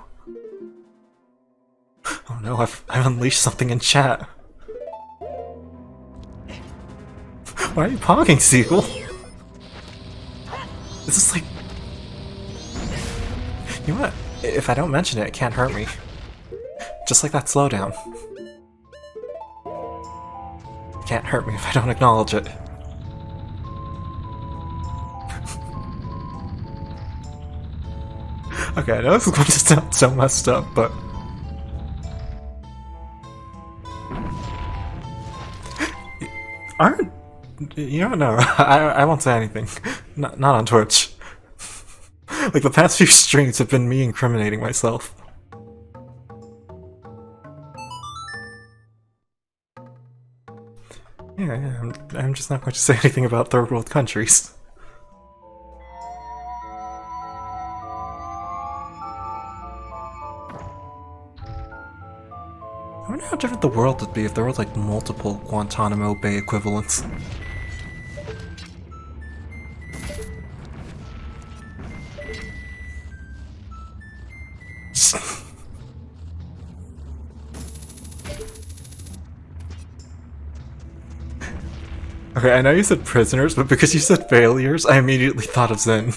Oh no, I've unleashed something in chat. Why are you pogging, Seagull? This is like... You know what? If I don't mention it, it can't hurt me. Just like that slowdown. It can't hurt me if I don't acknowledge it. Okay, I know this is going to sound so messed up, but... Aren't... You don't know. I won't say anything. Not on Twitch. Like, the past few streams have been me incriminating myself. Yeah, I'm just not going to say anything about third world countries. I wonder how different the world would be if there were like multiple Guantanamo Bay equivalents. Okay, I know you said prisoners, but because you said failures, I immediately thought of Zen.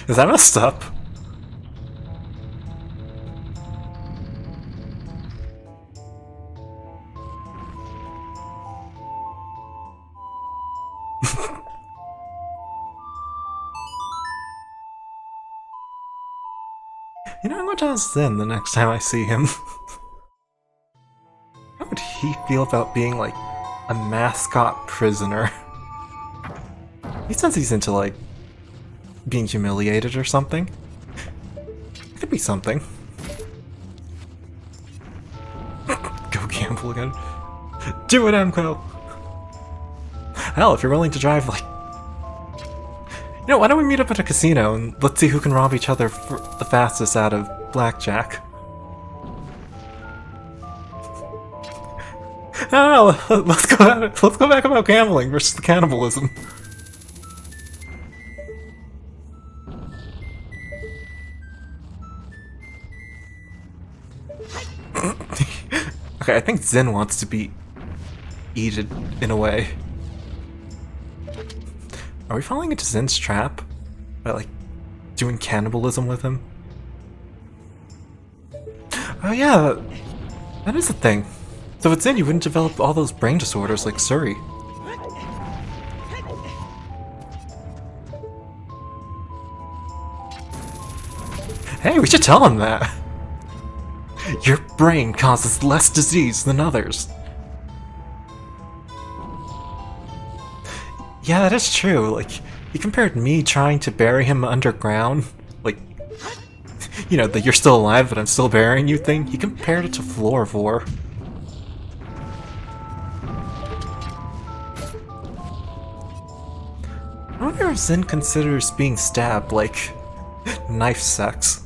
Is that messed up? You know, I'm going to ask Zen the next time I see him. How would he feel about being, like, a mascot prisoner? He says he's into, like, being humiliated or something. It could be something. Go gamble again. Do it, Emco! Hell, if you're willing to drive, like... You know, why don't we meet up at a casino and let's see who can rob each other for the fastest out of blackjack? No, let's go back about gambling versus the cannibalism. Okay, I think Zen wants to be eaten in a way. Are we falling into Zen's trap by like doing cannibalism with him? Oh yeah, that is a thing. So with Zen, you wouldn't develop all those brain disorders like Suri. Hey, we should tell him that. Your brain causes less disease than others. Yeah, that is true. Like, he compared me trying to bury him underground, like, you know, the "you're still alive but I'm still burying you" thing. He compared it to Florivore. I wonder if Zen considers being stabbed like knife sex.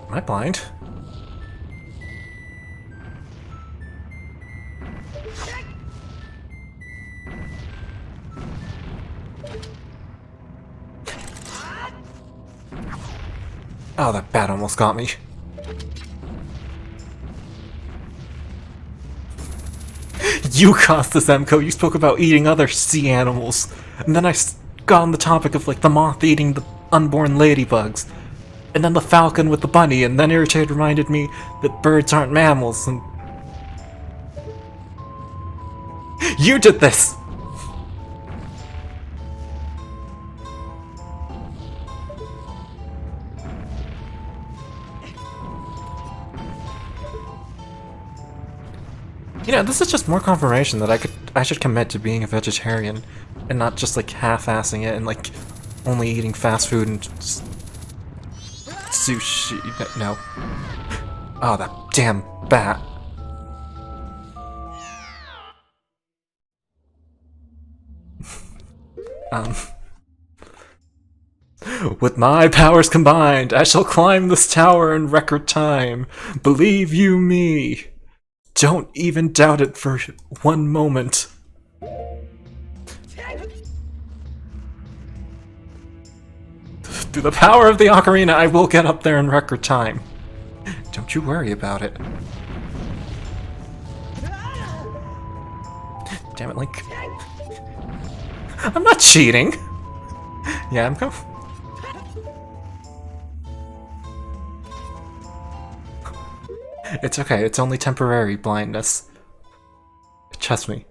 Am I blind? Oh, that bat almost got me. You caused this, Emco. You spoke about eating other sea animals. And then I got on the topic of, like, the moth eating the unborn ladybugs. And then the falcon with the bunny, and then Irritated reminded me that birds aren't mammals, and... You did this! You know, this is just more confirmation that I should commit to being a vegetarian, and not just, like, half-assing it and, like, only eating fast food and just... Sushi... No. Oh, that damn bat. With my powers combined, I shall climb this tower in record time. Believe you me. Don't even doubt it for one moment. Through the power of the ocarina, I will get up there in record time. Don't you worry about it. Damn it, Link. I'm not cheating. Yeah, I'm going. It's okay, it's only temporary blindness. Trust me.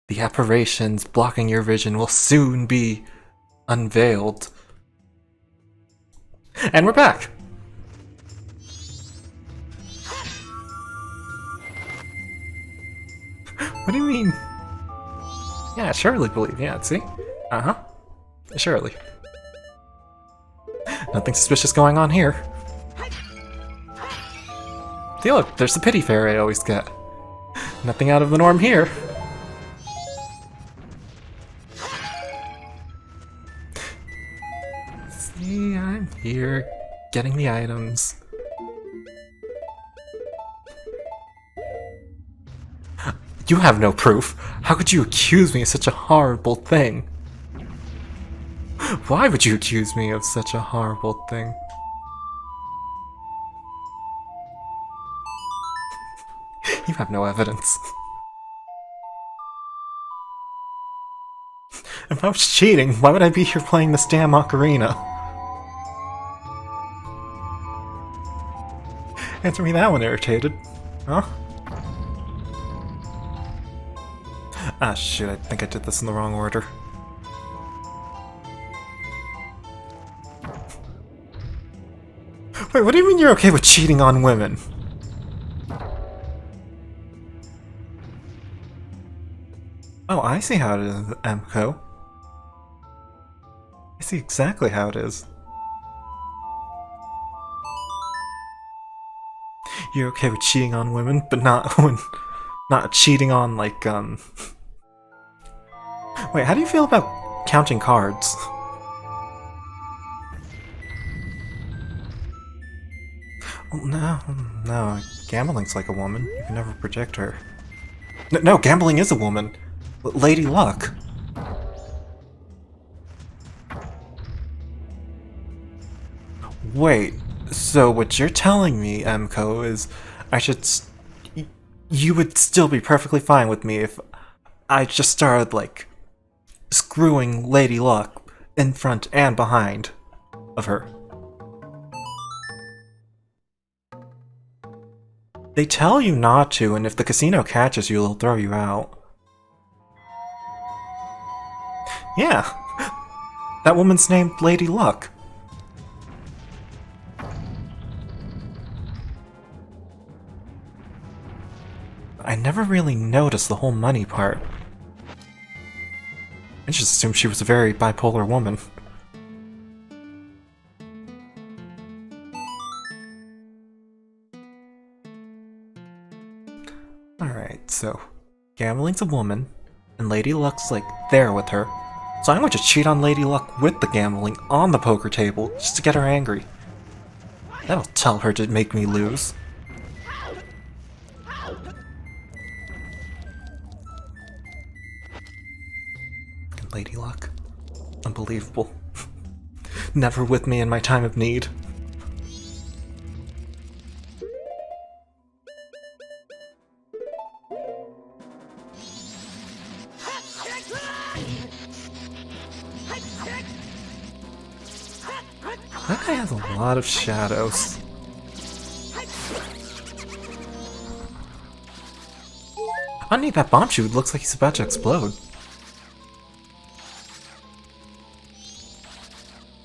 The apparitions blocking your vision will soon be unveiled. And we're back! What do you mean? Yeah, surely believe. Yeah, see? Uh-huh. Surely. Nothing suspicious going on here. See, look, there's the pity fairy I always get. Nothing out of the norm here. See, I'm here, getting the items. You have no proof. How could you accuse me of such a horrible thing? Why would you accuse me of such a horrible thing? You have no evidence. If I was cheating, why would I be here playing this damn ocarina? Answer me that one, irritated. Huh? Ah, shit, I think I did this in the wrong order. Wait, what do you mean you're okay with cheating on women? Oh, I see how it is, Emco. I see exactly how it is. You're okay with cheating on women, but not not cheating on, like, Wait, how do you feel about counting cards? Oh, no, gambling's like a woman. You can never protect her. No, gambling is a woman. Lady Luck. Wait, so what you're telling me, Emco, is I should you would still be perfectly fine with me if I just started, like, screwing Lady Luck in front and behind of her. They tell you not to, and if the casino catches you, they'll throw you out. Yeah, that woman's named Lady Luck. I never really noticed the whole money part. I just assumed she was a very bipolar woman. Alright, so gambling's a woman, and Lady Luck's like there with her. So I'm going to cheat on Lady Luck with the gambling on the poker table just to get her angry. That'll tell her to make me lose. Lady Luck. Unbelievable. Never with me in my time of need. That guy has a lot of shadows. Underneath that bomb chute looks like he's about to explode.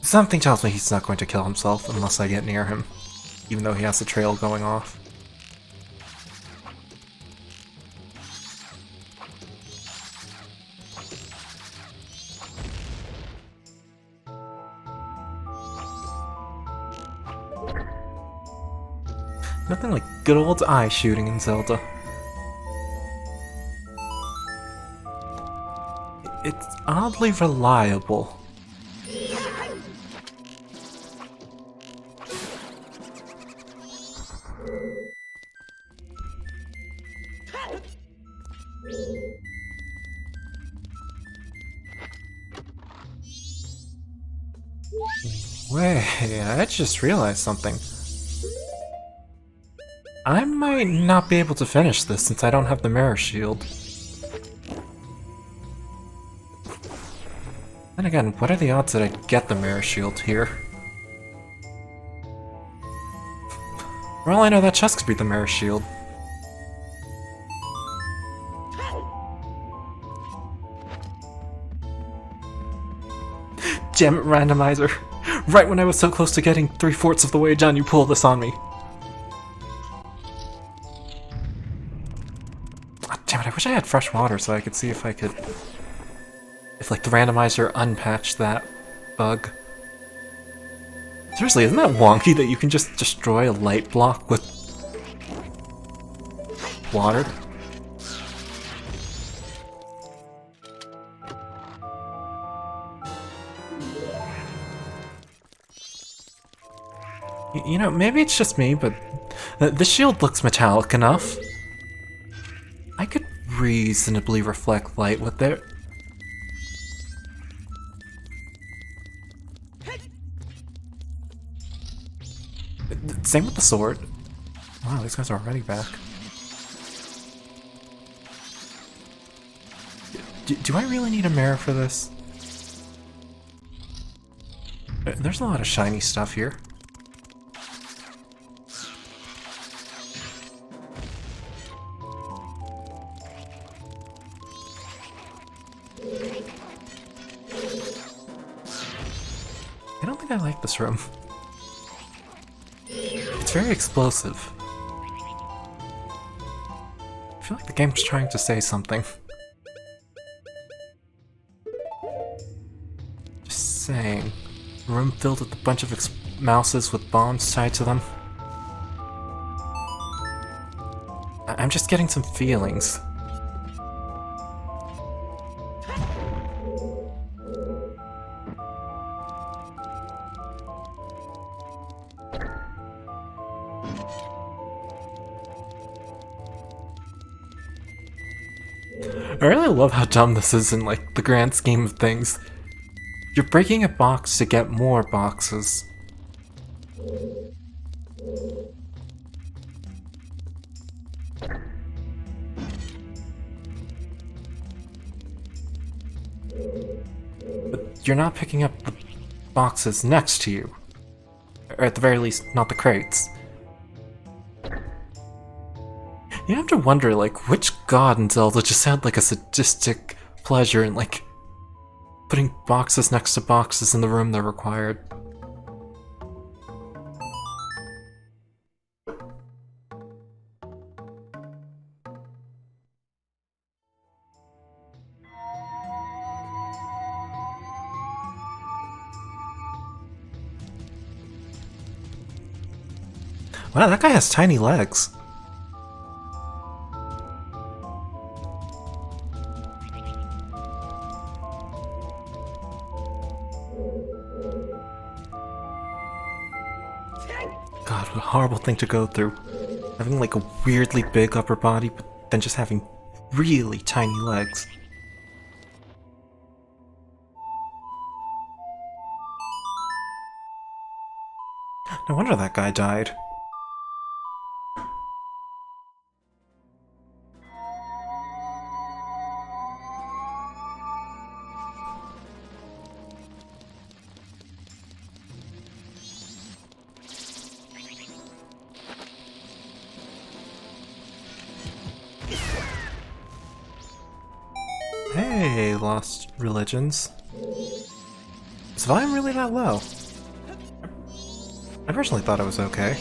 Something tells me he's not going to kill himself unless I get near him, even though he has the trail going off. Nothing like good old eye shooting in Zelda. It's oddly reliable. Wait, I just realized something. I might not be able to finish this since I don't have the mirror shield. Then again, what are the odds that I get the mirror shield here? For all I know, that chest could be the mirror shield. Damn it, randomizer. Right when I was so close to getting 3/4 of the way done, you pulled this on me. Oh, damn it, I wish I had fresh water so I could see if I could... If, like, the randomizer unpatched that bug. Seriously, isn't that wonky that you can just destroy a light block with water? You know, maybe it's just me, but the shield looks metallic enough. I could reasonably reflect light with it. Same with the sword. Wow, these guys are already back. Do I really need a mirror for this? There's a lot of shiny stuff here. I don't think I like this room. It's very explosive. I feel like the game's trying to say something. Just saying. A room filled with a bunch of mouses with bombs tied to them. I'm just getting some feelings. I really love how dumb this is in, like, the grand scheme of things. You're breaking a box to get more boxes. But you're not picking up the boxes next to you. Or at the very least, not the crates. You have to wonder, like, which god in Zelda just had, like, a sadistic pleasure in, like, putting boxes next to boxes in the room they're required. Wow, that guy has tiny legs. God, what a horrible thing to go through. Having like a weirdly big upper body, but then just having really tiny legs. No wonder that guy died. Hey, Lost Religions. Is volume really that low? I personally thought it was okay.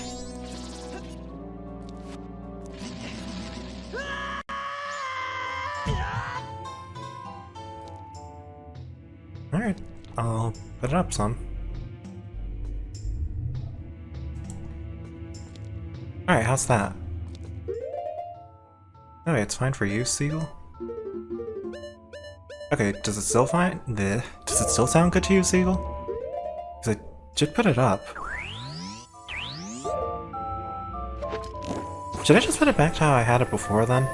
Alright, I'll put it up some. Alright, how's that? Okay, it's fine for you, Seagull? Okay, does it still does it still sound good to you, Seagull? Because I did put it up. Should I just put it back to how I had it before then?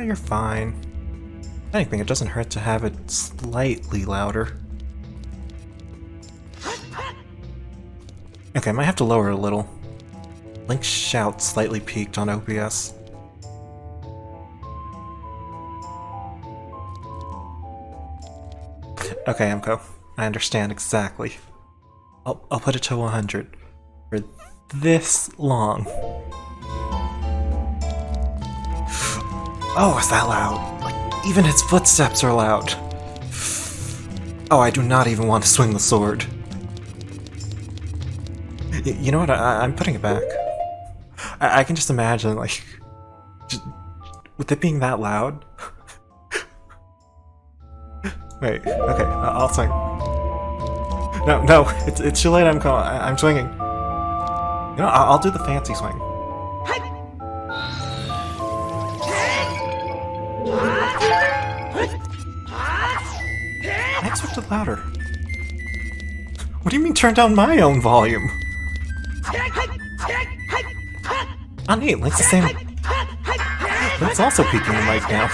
You're fine. If anything, it doesn't hurt to have it slightly louder. Okay, I might have to lower it a little. Link's shout slightly peaked on OBS. Okay, Emco. I understand exactly. I'll put it to 100. For this long. Oh, is that loud? Like, even its footsteps are loud. Oh, I do not even want to swing the sword. You know what? I'm putting it back. I can just imagine, like, with it being that loud. Wait, okay, I'll swing. No, it's too late. I'm swinging. You know, I'll do the fancy swing. I expected louder. What do you mean turn down my own volume? Oh neat, Link's the same. Link's also peeking the mic now.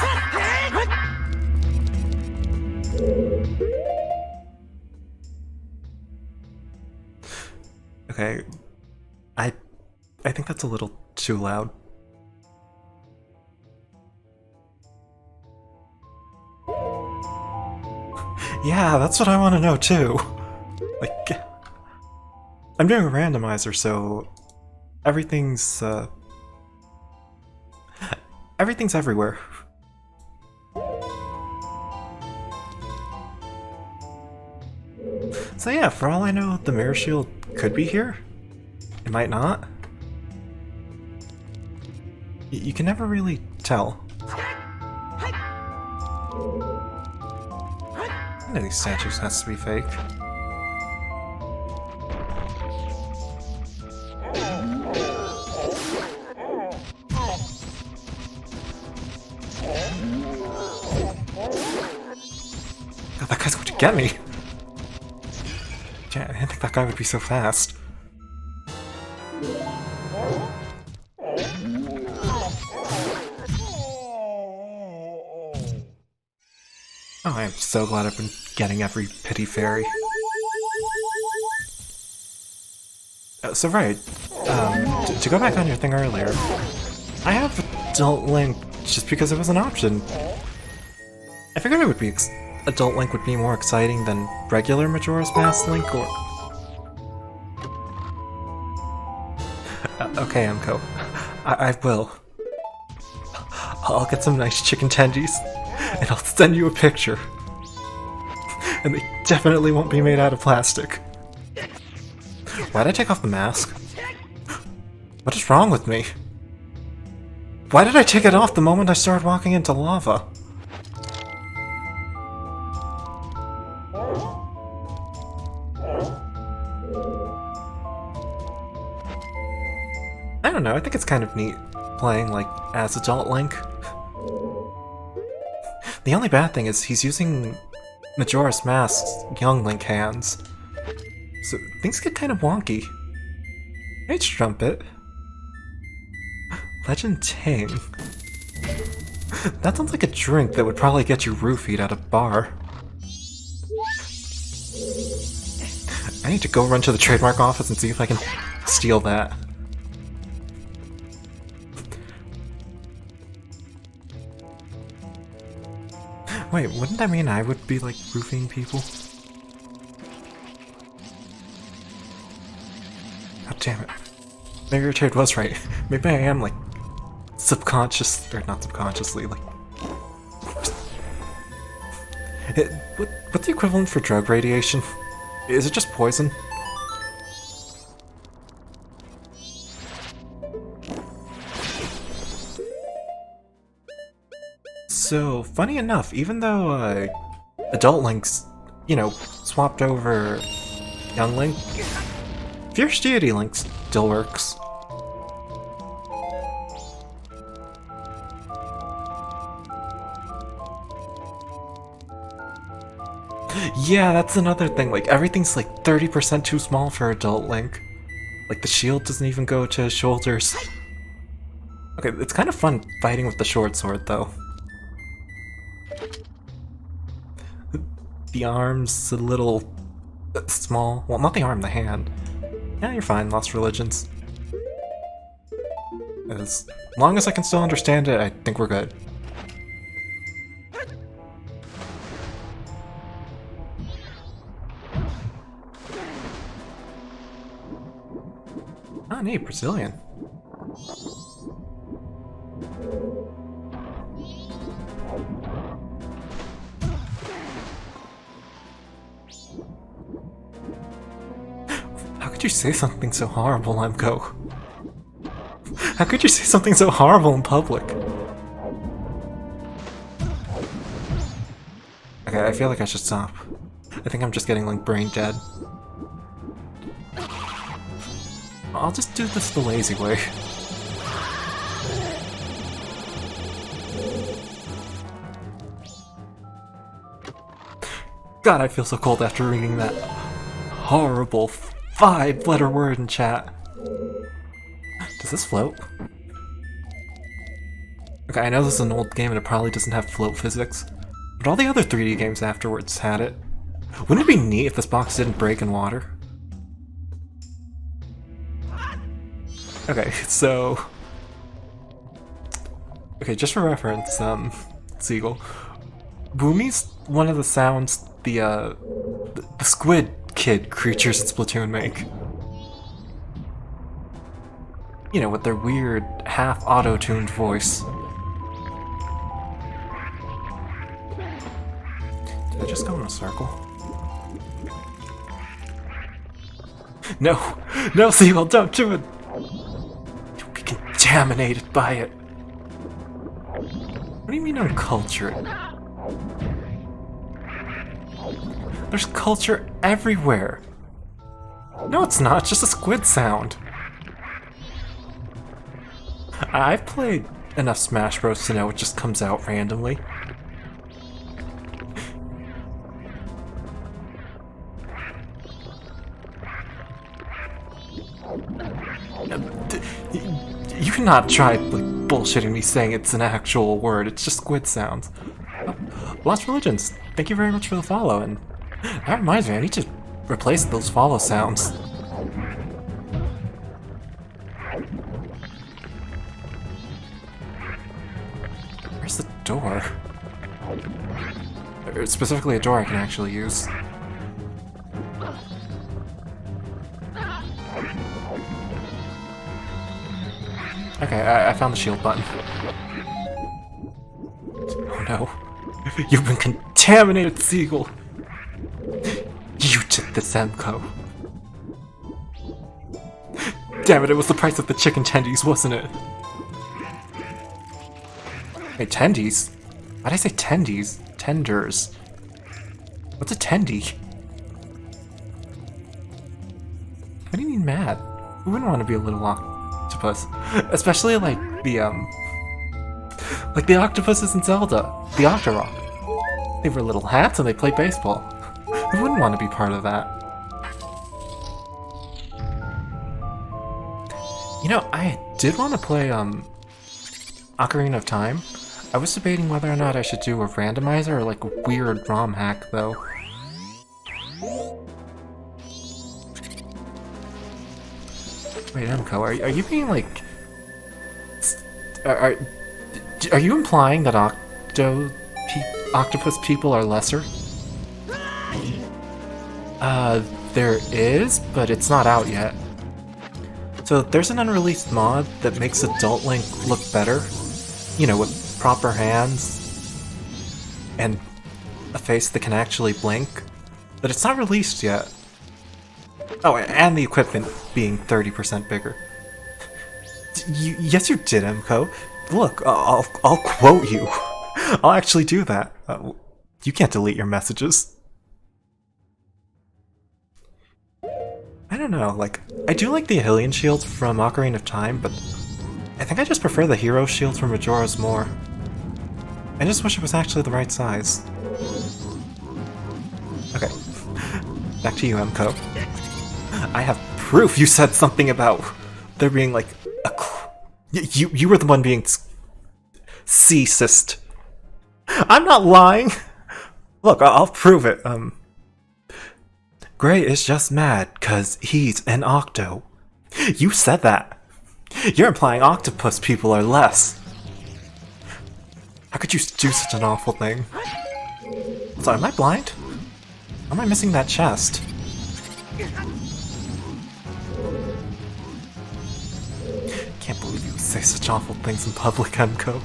Okay, I think that's a little too loud. Yeah, that's what I want to know too. Like, I'm doing a randomizer, so everything's everywhere. So yeah, for all I know, the Mirror Shield could be here. It might not. You can never really tell. One of these statues has to be fake. God, that guy's going to get me! Yeah, I didn't think that guy would be so fast. Oh, I am so glad I've been getting every pity fairy. So right, to go back on your thing earlier, I have Adult Link just because it was an option. I figured it would be Adult Link would be more exciting than regular Majora's Mask Link, or... okay, Emco. I will. I'll get some nice chicken tendies, and I'll send you a picture. And they definitely won't be made out of plastic. Why'd I take off the mask? What is wrong with me? Why did I take it off the moment I started walking into lava? I don't know, I think it's kind of neat playing, like, as Adult Link. The only bad thing is he's using Majora's Mask's Young Link hands. So things get kind of wonky. H Trumpet. Legend Ting. That sounds like a drink that would probably get you roofied at a bar. I need to go run to the trademark office and see if I can steal that. Wait, wouldn't that mean I would be, like, roofing people? God damn it. Maybe your trade was right. Maybe I am, like, subconscious, or not subconsciously, like... What's the equivalent for drug radiation? Is it just poison? So, funny enough, even though Adult Link's, you know, swapped over Young Link, Fierce Deity Link still works. Yeah, that's another thing, like, everything's like 30% too small for Adult Link. Like, the shield doesn't even go to his shoulders. Okay, it's kind of fun fighting with the short sword, though. The arm's a little small. Well, not the arm, the hand. Yeah, you're fine, Lost Religions. As long as I can still understand it, I think we're good. Ah, neat, Brazilian. could you say something so horrible, Emco? How could you say something so horrible in public? Okay, I feel like I should stop. I think I'm just getting, like, brain dead. I'll just do this the lazy way. God, I feel so cold after reading that horrible 5-letter word in chat. Does this float? Okay, I know this is an old game and it probably doesn't have float physics, but all the other 3D games afterwards had it. Wouldn't it be neat if this box didn't break in water? Okay, so... Okay, just for reference, Seagull, Boomy's one of the sounds the Squid Kid creatures in Splatoon make. You know, with their weird, half-auto-tuned voice. Did I just go in a circle? No! No, Seagull, don't do it! You'll be contaminated by it. What do you mean uncultured? There's culture everywhere. No, it's not. It's just a squid sound. I've played enough Smash Bros. To know it just comes out randomly. You cannot try like bullshitting me saying it's an actual word. It's just squid sounds. Lost Religions, thank you very much for the follow, and that reminds me, I need to replace those follow sounds. Where's the door? Specifically a door I can actually use. Okay, I found the shield button. Oh no. You've been contaminated, Seagull! You took the Emco. Damn it, it was the price of the chicken tendies, wasn't it? Hey, tendies? Why'd I say tendies? Tenders. What's a tendy? What do you mean mad? Who wouldn't want to be a little octopus? Especially like the octopuses in Zelda, the Octorok. They wear little hats and they play baseball. Who wouldn't want to be part of that? You know, I did want to play Ocarina of Time. I was debating whether or not I should do a randomizer or like a weird ROM hack though. Wait, Emco, are you being like... Are you implying that octopus people are lesser? There is, but it's not out yet. So there's an unreleased mod that makes Adult Link look better. You know, with proper hands and a face that can actually blink. But it's not released yet. Oh, and the equipment being 30% bigger. Yes, you did, Emco. Look, I'll quote you. I'll actually do that. You can't delete your messages. I don't know, like, I do like the Hylian shields from Ocarina of Time, but I think I just prefer the hero shield from Majora's more. I just wish it was actually the right size. Okay, back to you, Emco. I have proof you said something about there being like a... You were the one being C-cist. I'm not lying! Look, I'll prove it. Gray is just mad cause he's an octo. You said that. You're implying octopus people are less. How could you do such an awful thing? So am I blind? Am I missing that chest? Can't believe you would say such awful things in public, Emco.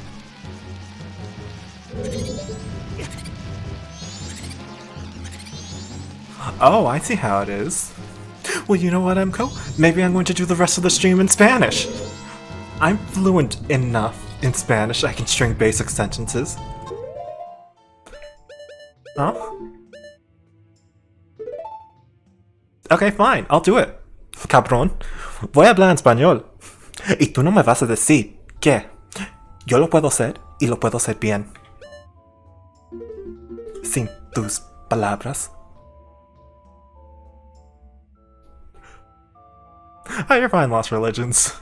Oh, I see how it is. Well, you know what, Emco? Maybe I'm going to do the rest of the stream in Spanish. I'm fluent enough in Spanish I can string basic sentences. Huh? Okay, fine, I'll do it. Cabrón, voy a hablar en español. Y tú no me vas a decir que yo lo puedo hacer y lo puedo hacer bien. Sin tus palabras. Oh, you're fine, Lost Religions.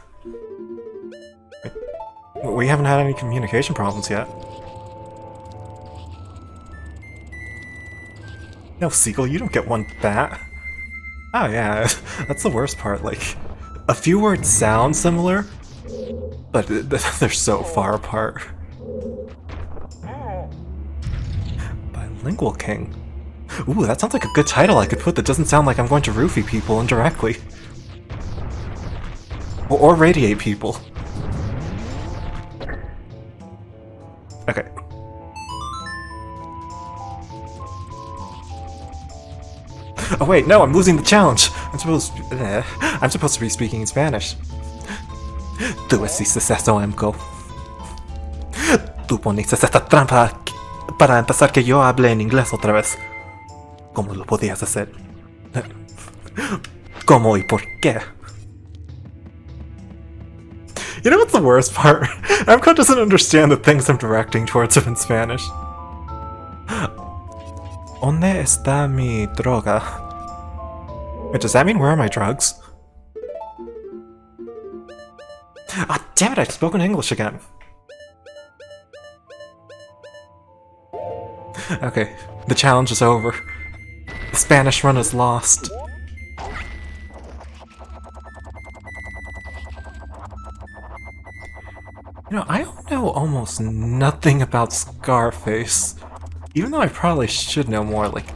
We haven't had any communication problems yet. No, Seagull, you don't get one bat. Oh yeah, that's the worst part, like, a few words sound similar, but they're so far apart. Bilingual King. Ooh, that sounds like a good title I could put that doesn't sound like I'm going to roofie people indirectly. Or radiate people. Okay. Oh wait, no, I'm losing the challenge! I'm supposed to be speaking in Spanish. Tú hiciste eso, Emco. Tú poniste esta trampa para empezar que yo hable en inglés otra vez. ¿Cómo lo podías hacer? ¿Cómo y por qué? You know what's the worst part? Emco doesn't understand the things I'm directing towards him in Spanish. ¿Dónde está mi droga? Wait, does that mean where are my drugs? Ah, damn it, I've spoken English again. Okay, the challenge is over. The Spanish run is lost. You know, I don't know almost nothing about Scarface. Even though I probably should know more, like,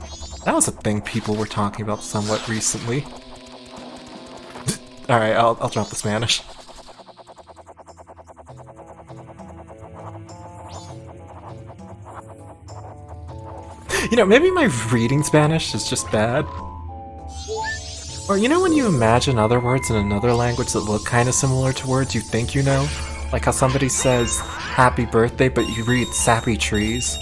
that was a thing people were talking about somewhat recently. Alright, I'll drop the Spanish. You know, maybe my reading Spanish is just bad. Or you know when you imagine other words in another language that look kind of similar to words you think you know? Like how somebody says happy birthday but you read sappy trees?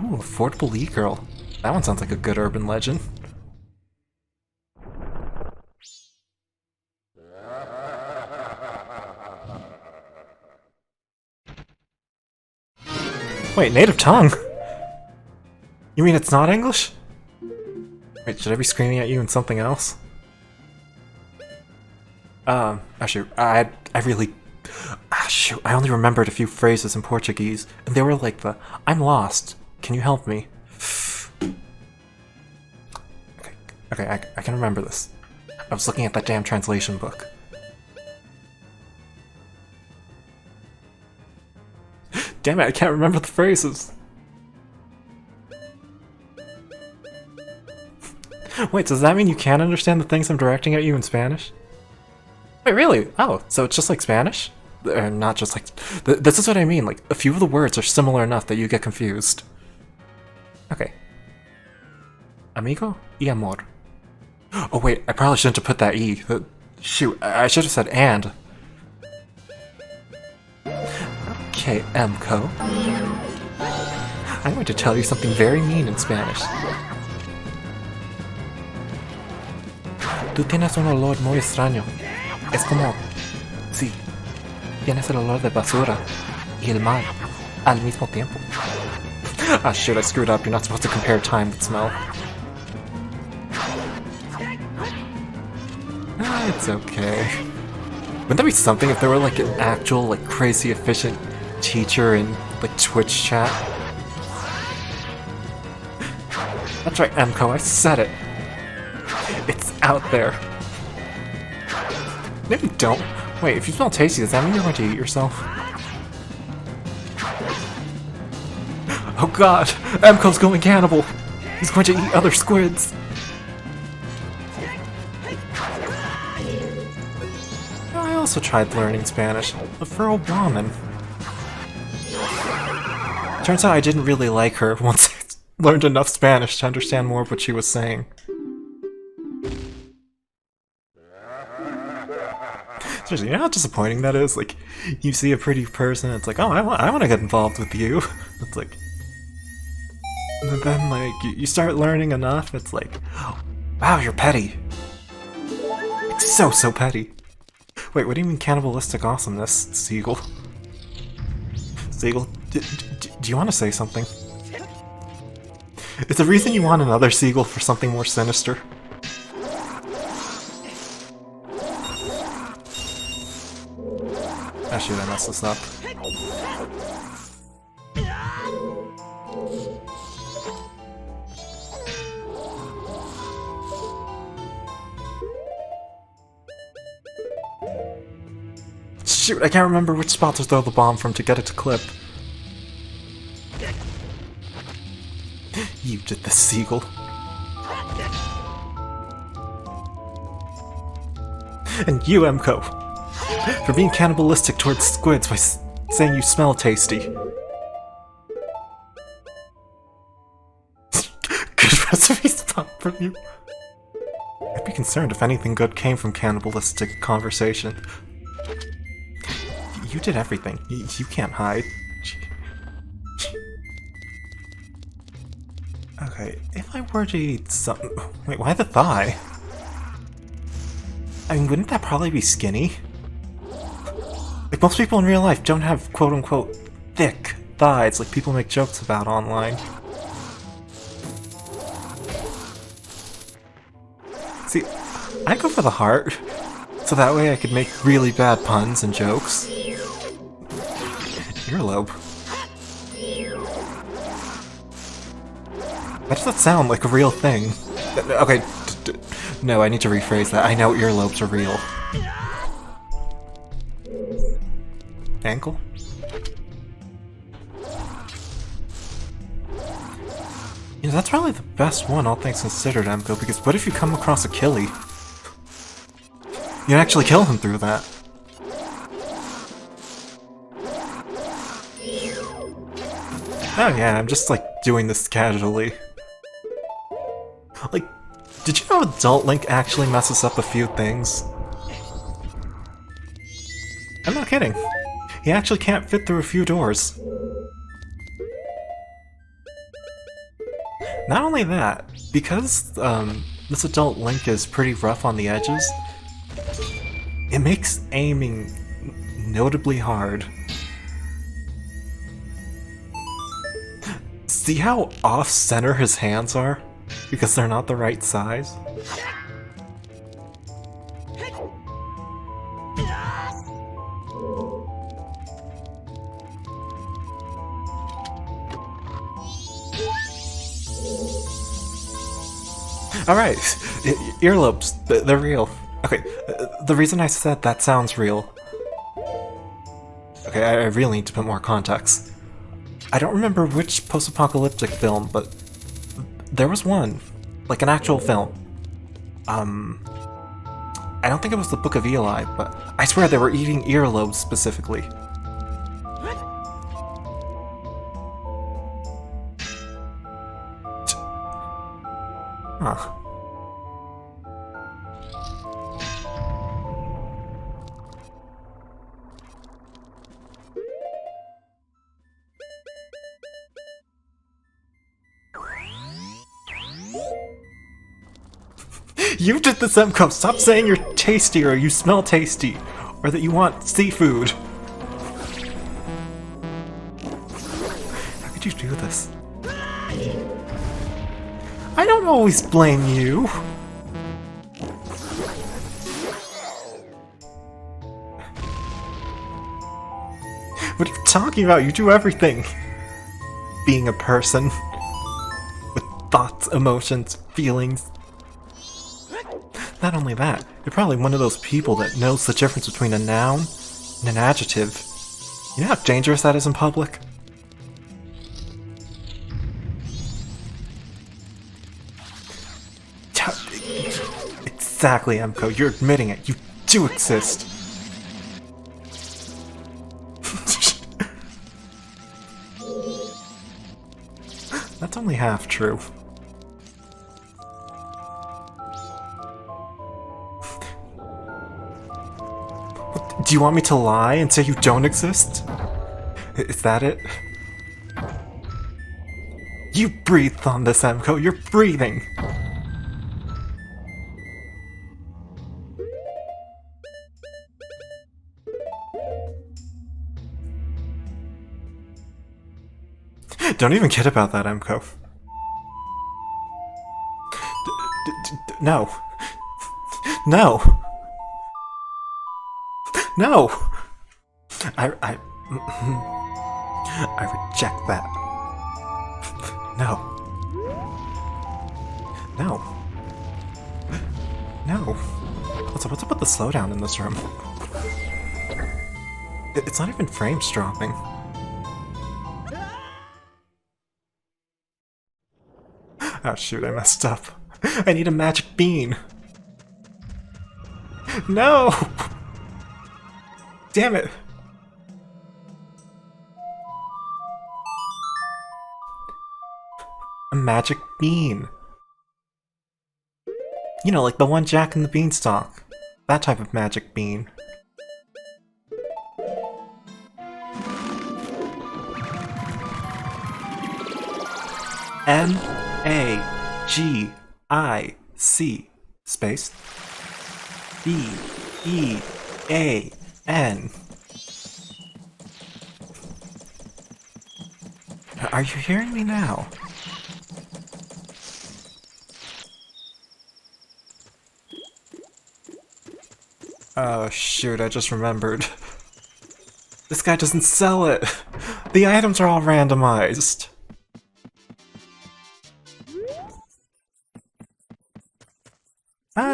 Ooh, Affordable E-Girl. That one sounds like a good urban legend. Wait, native tongue? You mean it's not English? Wait, should I be screaming at you in something else? Shoot, I really... shoot, I only remembered a few phrases in Portuguese, and they were like the, I'm lost, can you help me? Okay, I can remember this. I was looking at that damn translation book. Damn it, I can't remember the phrases! Wait, does that mean you can't understand the things I'm directing at you in Spanish? Wait, really? Oh, so it's just like Spanish? Not just like... this is what I mean, like, a few of the words are similar enough that you get confused. Okay. Amigo y amor. Oh wait, I probably shouldn't have put that E. Shoot, I should have said and. Okay, Emco. I'm going to tell you something very mean in Spanish. Tú tienes un olor muy extraño. Es como... sí. Tienes el olor de basura y el mal al mismo tiempo. Ah shit, I screwed up. You're not supposed to compare time with smell. Ah, it's okay. Wouldn't that be something if there were like an actual, like, crazy efficient teacher in, like, Twitch chat? That's right, Emco, I said it. It's out there. Maybe don't. Wait, if you smell tasty, does that mean you're going to eat yourself? Oh god! Emco's going cannibal! He's going to eat other squids! I also tried learning Spanish, but for Obama. Turns out I didn't really like her once I learned enough Spanish to understand more of what she was saying. Seriously, you know how disappointing that is? Like, you see a pretty person, it's like, oh, I want to get involved with you. It's like... And then, like, you start learning enough, it's like, oh, wow, you're petty. Like, so petty. Wait, what do you mean cannibalistic awesomeness, Seagull? Seagull, do you want to say something? Is the reason you want another Seagull for something more sinister? Ah, shoot, I messed this up. Shoot, I can't remember which spot to throw the bomb from to get it to clip. You did this, Seagull. And you, Emco, for being cannibalistic towards squids by saying you smell tasty. Good recipe spot from you. I'd be concerned if anything good came from cannibalistic conversation. You did everything. You can't hide. Okay, if I were to eat something... Wait, why the thigh? I mean, wouldn't that probably be skinny? Like, most people in real life don't have quote-unquote thick thighs like people make jokes about online. See, I go for the heart, so that way I could make really bad puns and jokes. Earlobe. Why does that sound like a real thing? Okay, no, I need to rephrase that. I know earlobes are real. Ankle? You know, that's probably the best one, all things considered, Emco, because what if you come across Achille? You actually kill him through that. Oh yeah, I'm just like doing this casually. Like, did you know Adult Link actually messes up a few things? I'm not kidding. He actually can't fit through a few doors. Not only that, because this Adult Link is pretty rough on the edges, it makes aiming notably hard. See how off-center his hands are? Because they're not the right size? Alright, earlobes, they're real. Okay, the reason I said that sounds real... Okay, I really need to put more context. I don't remember which post-apocalyptic film, but there was one. Like an actual film. I don't think it was the Book of Eli, but I swear they were eating earlobes specifically. Huh. You did this, Emco! Stop saying you're tasty or you smell tasty, or that you want seafood. How could you do this? I don't always blame you. What are you talking about? You do everything. Being a person with thoughts, emotions, feelings. Not only that, you're probably one of those people that knows the difference between a noun and an adjective. You know how dangerous that is in public? Exactly, Emco, you're admitting it. You do exist. That's only half true. Do you want me to lie and say you don't exist? Is that it? You breathed on this, Emco. You're breathing. Don't even kid about that, Emco. No. No. No. I reject that. No. No. No. What's up with the slowdown in this room? It's not even frames dropping. Oh shoot, I messed up. I need a magic bean. No! Damn it! A magic bean. You know, like the one Jack and the Beanstalk. That type of magic bean. M-A-G-I-C space B-E-A-N. Are you hearing me now? Oh shoot, I just remembered. This guy doesn't sell it! The items are all randomized!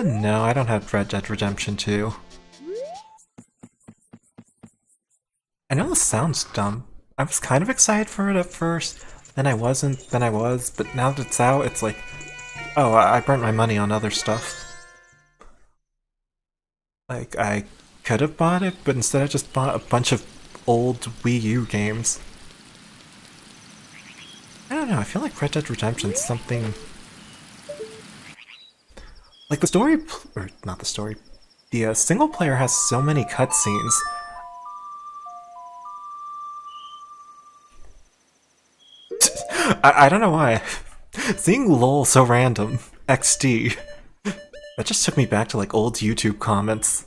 No, I don't have Red Dead Redemption 2. I know this sounds dumb. I was kind of excited for it at first, then I wasn't, then I was, but now that it's out, it's like, oh, I burnt my money on other stuff. Like, I could have bought it, but instead I just bought a bunch of old Wii U games. I don't know, I feel like Red Dead Redemption's something... Like the story, or not the story, the single player has so many cutscenes. I don't know why. Seeing LOL so random, XD, that just took me back to like old YouTube comments.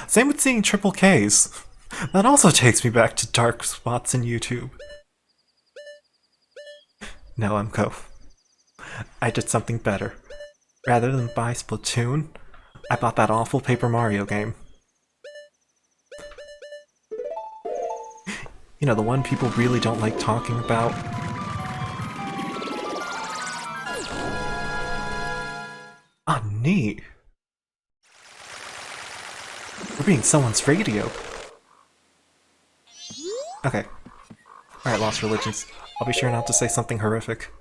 Same with seeing triple Ks. That also takes me back to dark spots in YouTube. No, Emco. I did something better. Rather than buy Splatoon, I bought that awful Paper Mario game. You know, the one people really don't like talking about. Ah, neat. We're being someone's radio. Okay. Alright, Lost Religions. I'll be sure not to say something horrific.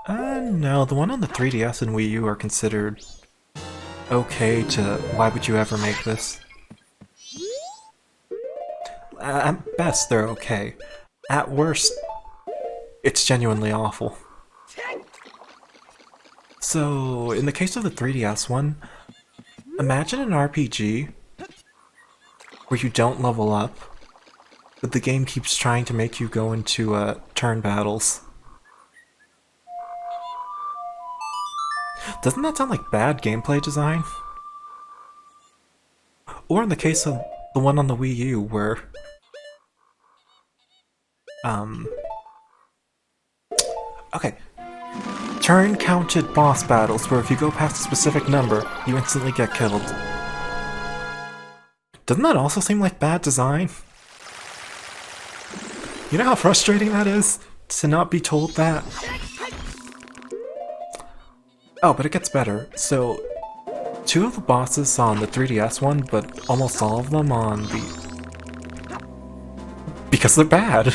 No, the one on the 3DS and Wii U are considered okay to why would you ever make this? At best, they're okay. At worst, it's genuinely awful. So, in the case of the 3DS one, imagine an RPG where you don't level up, but the game keeps trying to make you go into turn battles. Doesn't that sound like bad gameplay design? Or in the case of the one on the Wii U where... Okay. Turn-counted boss battles where if you go past a specific number, you instantly get killed. Doesn't that also seem like bad design? You know how frustrating that is? To not be told that? Oh, but it gets better. So, 2 of the bosses on the 3DS one, but almost all of them on the... Because they're bad!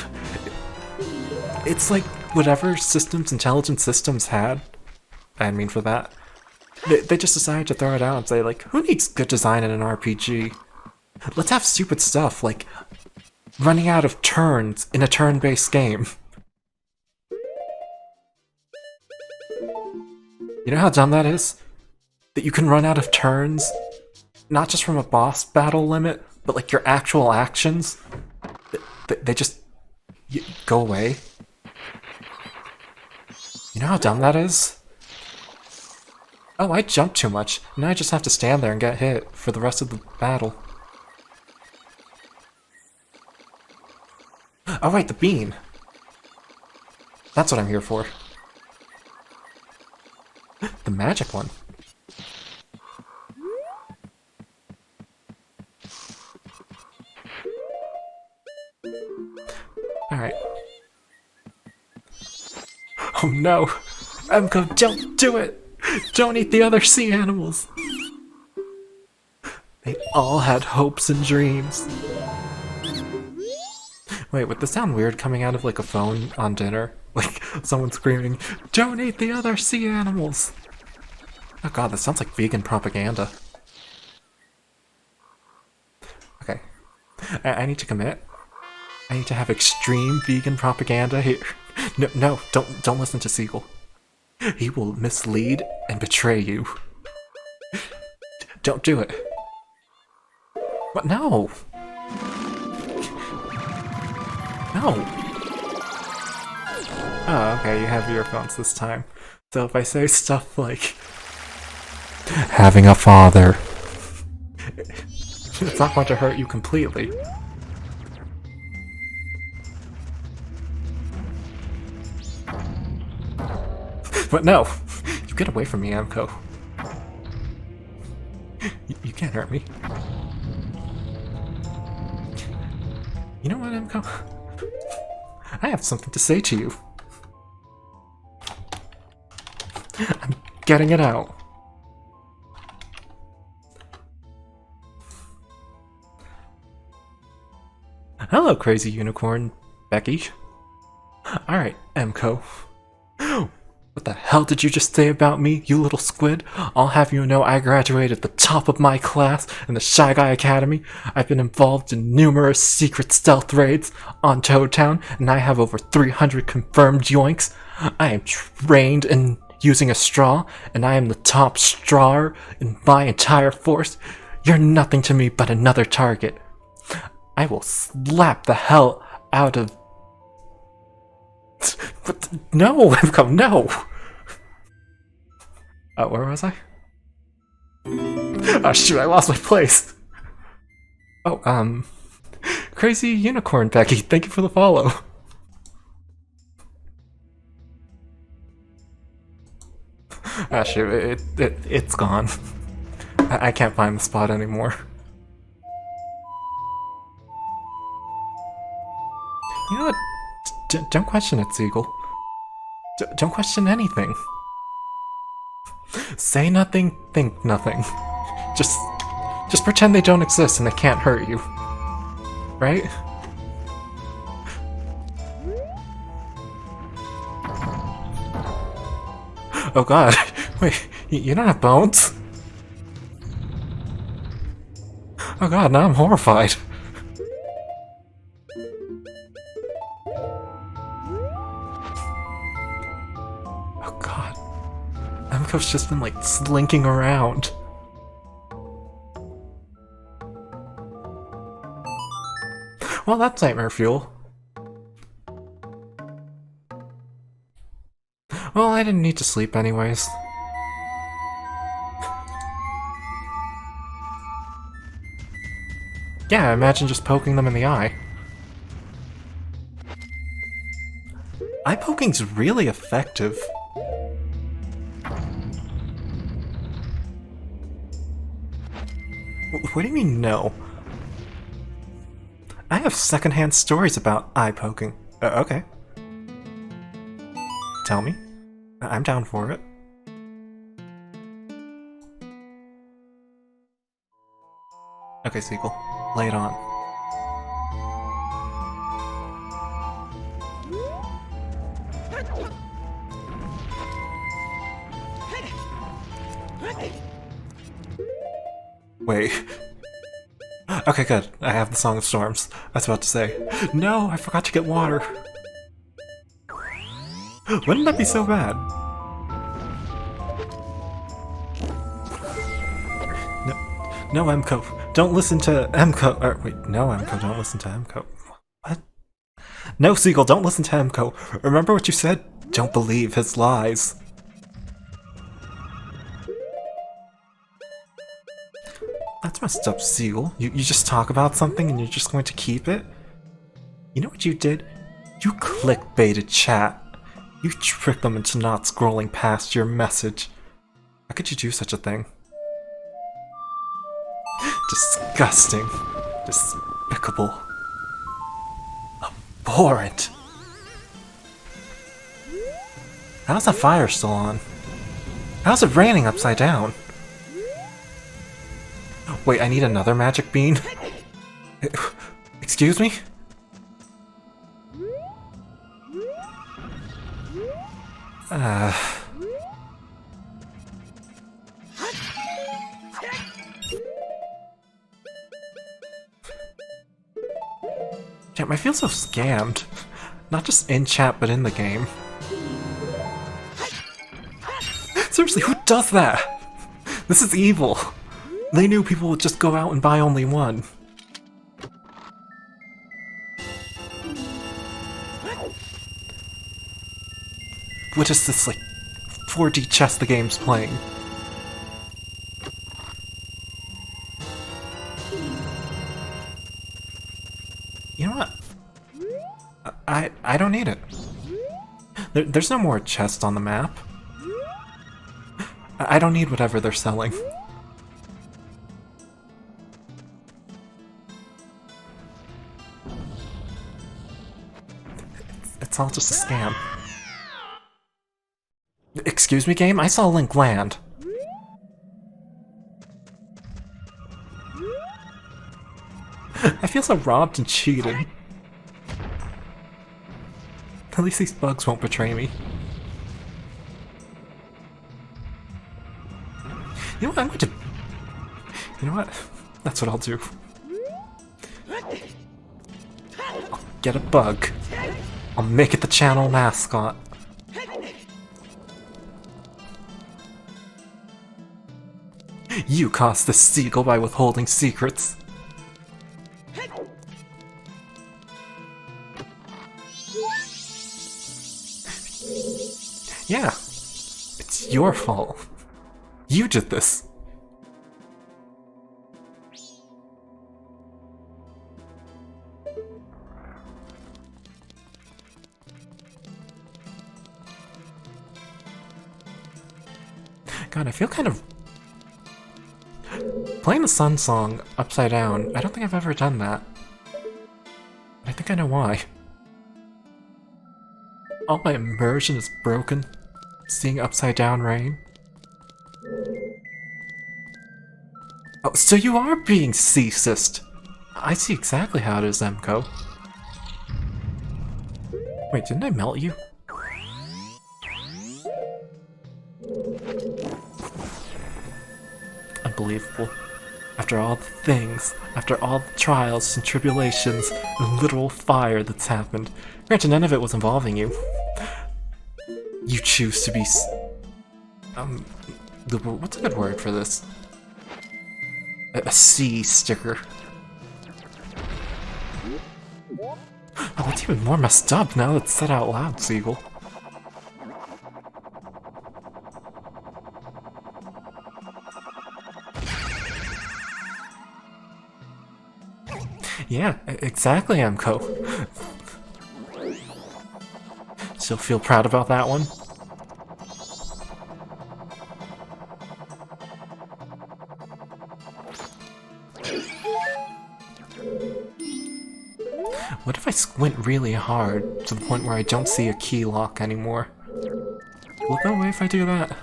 It's like whatever systems Intelligent Systems had, I mean for that, they just decided to throw it out and say like, who needs good design in an RPG? Let's have stupid stuff like running out of turns in a turn-based game. You know how dumb that is? That you can run out of turns, not just from a boss battle limit, but like your actual actions. They just go away. You know how dumb that is? Oh, I jumped too much. Now I just have to stand there and get hit for the rest of the battle. Oh wait, the bean. That's what I'm here for. The magic one. Alright. Oh no! Emco, don't do it! Don't eat the other sea animals! They all had hopes and dreams. Wait, would this sound weird coming out of like a phone on dinner? Like someone screaming, "Don't eat the other sea animals!" Oh god, this sounds like vegan propaganda. Okay. I need to commit. I need to have extreme vegan propaganda here. No, don't listen to Seagull. He will mislead and betray you. Don't do it. What? No! No! Oh, okay, you have earphones this time. So if I say stuff like having a father, it's not going to hurt you completely. But no! You get away from me, Emco. You can't hurt me. You know what, Emco? I have something to say to you. I'm getting it out. Hello, crazy unicorn, Becky. Alright, Emco. What the hell did you just say about me, you little squid? I'll have you know I graduated at the top of my class in the Shy Guy Academy. I've been involved in numerous secret stealth raids on Toad Town, and I have over 300 confirmed yoinks. I am trained in using a straw, and I am the top strawer in my entire force. You're nothing to me but another target. I will slap the hell out of... But no, Emco, no! Where was I? Oh shoot, I lost my place! Oh, Crazy Unicorn Becky, thank you for the follow. Ah shoot, it's gone. I can't find the spot anymore. You know what? Don't question it, Seagull. Don't question anything. Say nothing, think nothing. Just pretend they don't exist and they can't hurt you. Right? Oh god, wait, you don't have bones? Oh god, now I'm horrified. Emco's just been like slinking around. Well, that's nightmare fuel. Well, I didn't need to sleep anyways. Yeah, imagine just poking them in the eye. Eye poking's really effective. What do you mean, no? I have secondhand stories about eye poking. Okay. Tell me. I'm down for it. Okay, Seagull. Lay it on. Wait. Okay, good. I have the Song of Storms. I was about to say. No, I forgot to get water. Wouldn't that be so bad? No, Emco. Don't listen to Emco. Or, wait, no, Emco. Don't listen to Emco. What? No, Seagull, don't listen to Emco. Remember what you said? Don't believe his lies. That's messed up, Seagull. You just talk about something and you're just going to keep it? You know what you did? You clickbaited chat. You tricked them into not scrolling past your message. How could you do such a thing? Disgusting. Despicable. Abhorrent. How's the fire still on? How's it raining upside down? Wait, I need another magic bean? Excuse me? Damn, I feel so scammed. Not just in chat, but in the game. Seriously, who does that? This is evil. They knew people would just go out and buy only one. What is this, like, 4D chess the game's playing? You know what? I don't need it. There's no more chests on the map. I don't need whatever they're selling. It's all just a scam. Excuse me, game? I saw Link land. I feel so robbed and cheated. At least these bugs won't betray me. You know what? I'm going to... You know what? That's what I'll do. I'll get a bug. I'll make it the channel mascot. You caused the seagull by withholding secrets. Yeah, it's your fault. You did this. God, I feel kind of... Playing the Sun Song upside down, I don't think I've ever done that. I think I know why. All my immersion is broken. Seeing upside down rain. Oh, so you are being ceasist. I see exactly how it is, Emco. Wait, didn't I melt you? Unbelievable. After all the things, after all the trials and tribulations and literal fire that's happened, granted none of it was involving you, you choose to be what's a good word for this? A C sticker. Oh, that's even more messed up now that it's said out loud, Seagull. Yeah, exactly, Emco. Still feel proud about that one? What if I squint really hard to the point where I don't see a key lock anymore? Will it go away if I do that?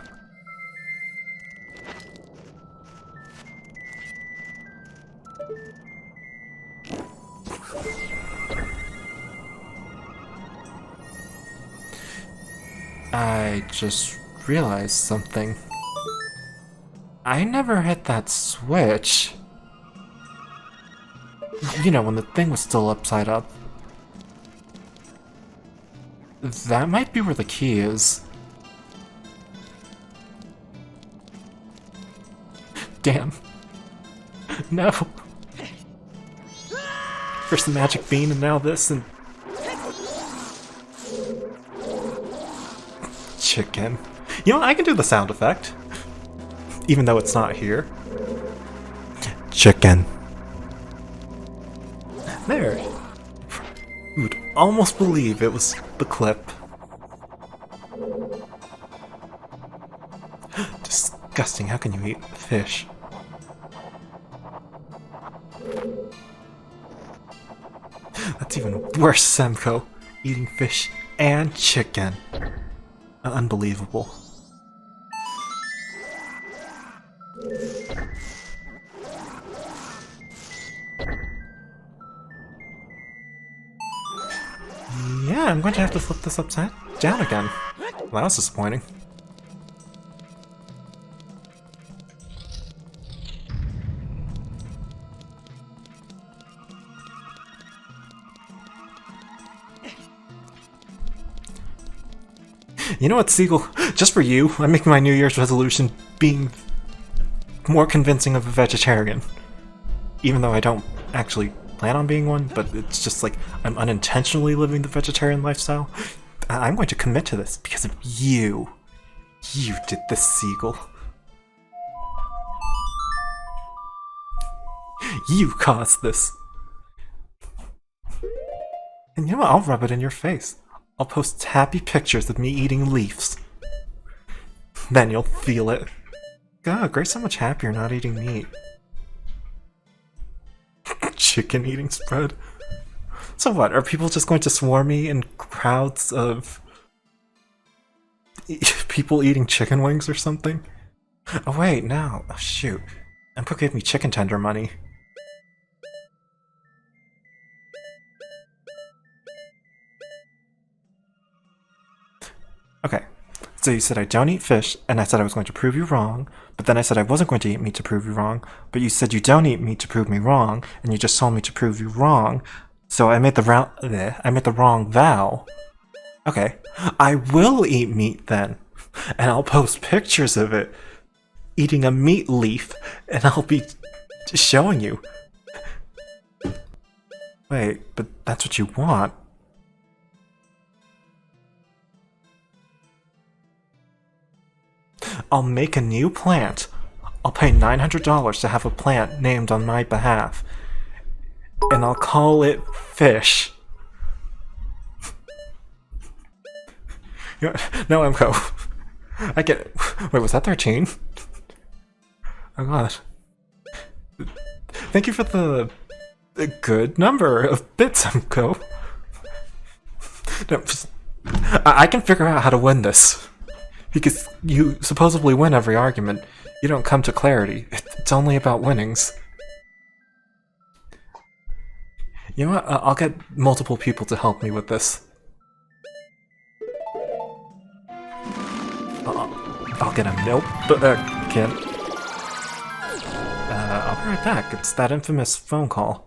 I just realized something. I never hit that switch. You know, when the thing was still upside up. That might be where the key is. Damn. No. First the magic bean and now this and... Chicken. You know, I can do the sound effect. Even though it's not here. Chicken. There. You would almost believe it was the clip. Disgusting, how can you eat fish? That's even worse, Semco. Eating fish and chicken. Unbelievable. Yeah, I'm going to have to flip this upside down again. Well, that was disappointing. You know what, Seagull? Just for you, I'm making my New Year's resolution being more convincing of a vegetarian. Even though I don't actually plan on being one, but it's just like I'm unintentionally living the vegetarian lifestyle. I'm going to commit to this because of you. You did this, Seagull. You caused this. And you know what? I'll rub it in your face. I'll post happy pictures of me eating leaves. Then you'll feel it. God, Grace's so much happier not eating meat. Chicken eating spread. So what, are people just going to swarm me in crowds of people eating chicken wings or something? Oh wait, no. Oh shoot. Emco gave me chicken tender money. Okay, so you said I don't eat fish, and I said I was going to prove you wrong, but then I said I wasn't going to eat meat to prove you wrong, but you said you don't eat meat to prove me wrong, and you just told me to prove you wrong, so I made the wrong vow. Okay, I will eat meat then, and I'll post pictures of it, eating a meat leaf, and I'll be showing you. Wait, but that's what you want. I'll make a new plant. I'll pay $900 to have a plant named on my behalf. And I'll call it Fish. No, Emco. I get it. Wait, was that 13? Oh god. Thank you for the good number of bits, Emco. No, I can figure out how to win this. Because you supposedly win every argument. You don't come to clarity. It's only about winnings. You know what? I'll get multiple people to help me with this. I'll get a nope, kid. I'll be right back. It's that infamous phone call.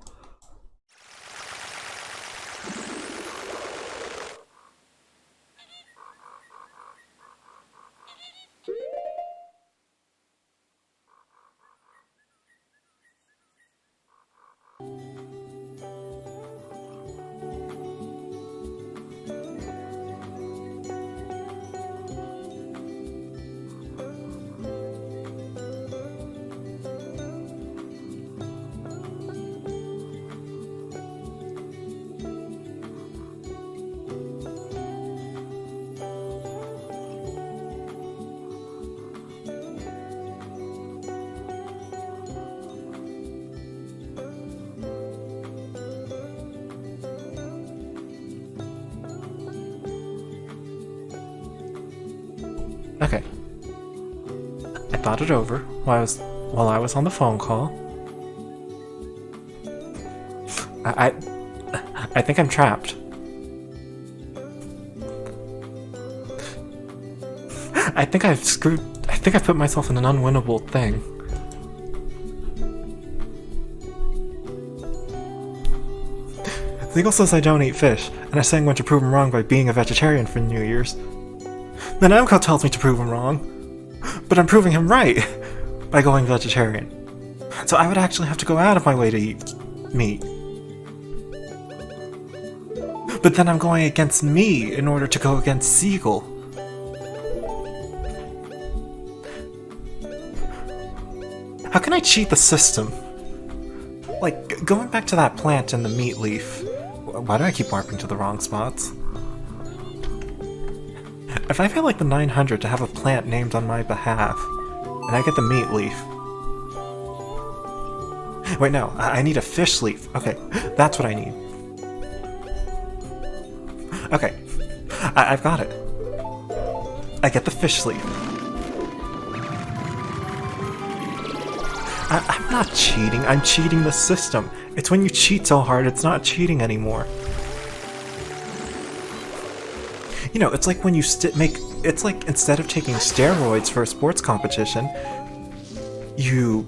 Okay. I thought it over while I was on the phone call. I think I'm trapped. I think I've put myself in an unwinnable thing. Seagull says I don't eat fish, and I say I'm going to prove him wrong by being a vegetarian for New Year's. Then Emco tells me to prove him wrong, but I'm proving him right by going vegetarian. So I would actually have to go out of my way to eat meat. But then I'm going against me in order to go against Seagull. How can I cheat the system? Like, going back to that plant in the meat leaf. Why do I keep warping to the wrong spots? If I pay like the 900 to have a plant named on my behalf, and I get the meat leaf. Wait, no, I need a fish leaf. Okay, that's what I need. Okay, I've got it. I get the fish leaf. I'm not cheating, I'm cheating the system. It's when you cheat so hard, it's not cheating anymore. You know, it's like when you it's like instead of taking steroids for a sports competition, you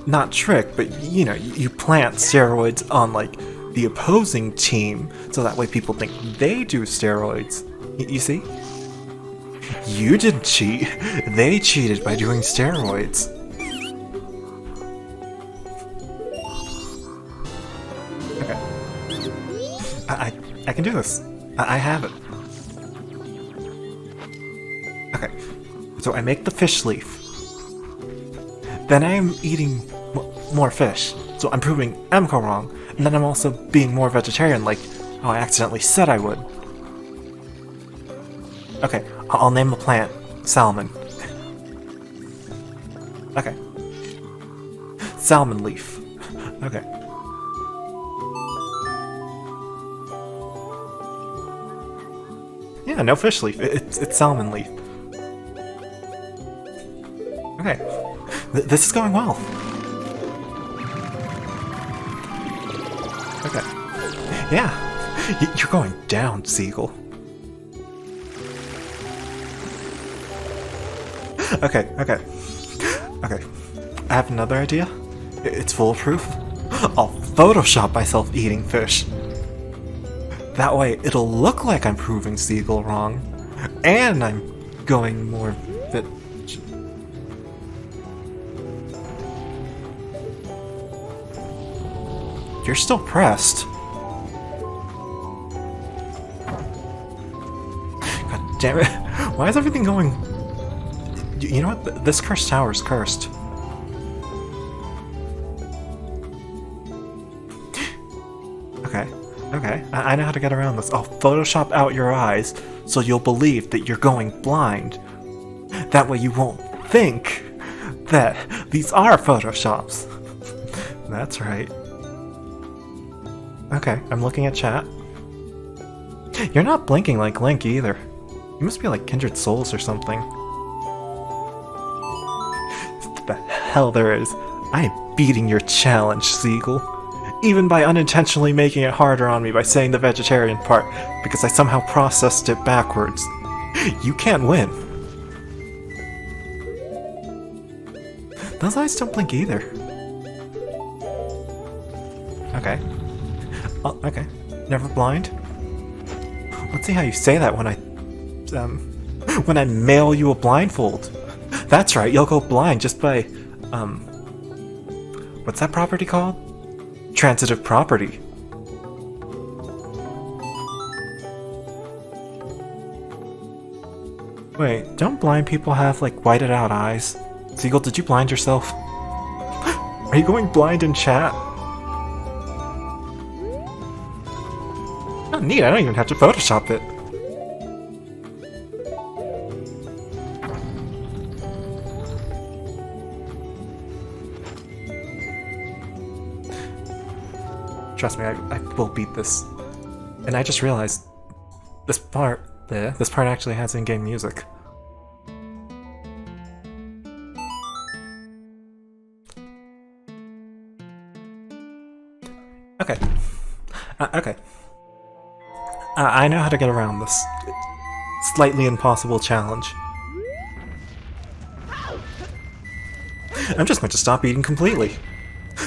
not trick, but you know, you plant steroids on like the opposing team, so that way people think they do steroids. You see? You didn't cheat, they cheated by doing steroids. Okay. I can do this. I have it. Okay, so I make the fish leaf. Then I'm eating more fish, so I'm proving Emco wrong, and then I'm also being more vegetarian like how I accidentally said I would. Okay, I'll name the plant salmon. Okay. Salmon leaf. Okay. Yeah, no fish leaf. It's salmon leaf. Okay. This is going well. Okay. Yeah. You're going down, Seagull. Okay. Okay. I have another idea. It's foolproof. I'll Photoshop myself eating fish. That way, it'll look like I'm proving Seagull wrong, and I'm going more fit. You're still pressed. God damn it. Why is everything going... You know what? This cursed tower is cursed. Okay, I know how to get around this. I'll Photoshop out your eyes so you'll believe that you're going blind. That way you won't think that these are Photoshops. That's right. Okay, I'm looking at chat. You're not blinking like Link either. You must be like Kindred Souls or something. What the hell there is. I am beating your challenge, Seagull. Even by unintentionally making it harder on me by saying the vegetarian part, because I somehow processed it backwards. You can't win. Those eyes don't blink either. Okay. Oh, okay. Never blind? Let's see how you say that when I mail you a blindfold. That's right, you'll go blind just by, what's that property called? Transitive property. Wait, don't blind people have, like, whited out eyes? Seagull, did you blind yourself? Are you going blind in chat? Oh, neat, I don't even have to Photoshop it. Trust me, I will beat this. And I just realized this part actually has in-game music. Okay. Okay. I know how to get around this slightly impossible challenge. I'm just going to stop eating completely.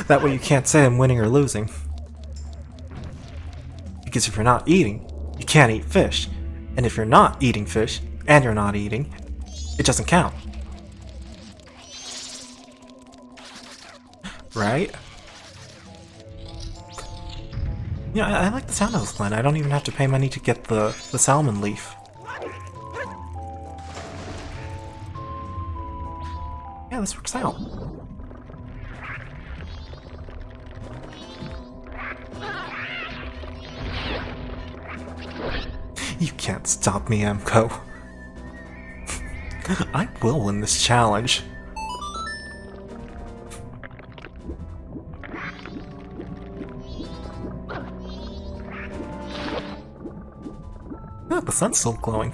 That way you can't say I'm winning or losing. Because if you're not eating, you can't eat fish. And if you're not eating fish, and you're not eating, it doesn't count. Right? Yeah, I like the sound of this line. I don't even have to pay money to get the salmon leaf. Yeah, this works out. You can't stop me, Emco. I will win this challenge. Oh, the sun's still glowing.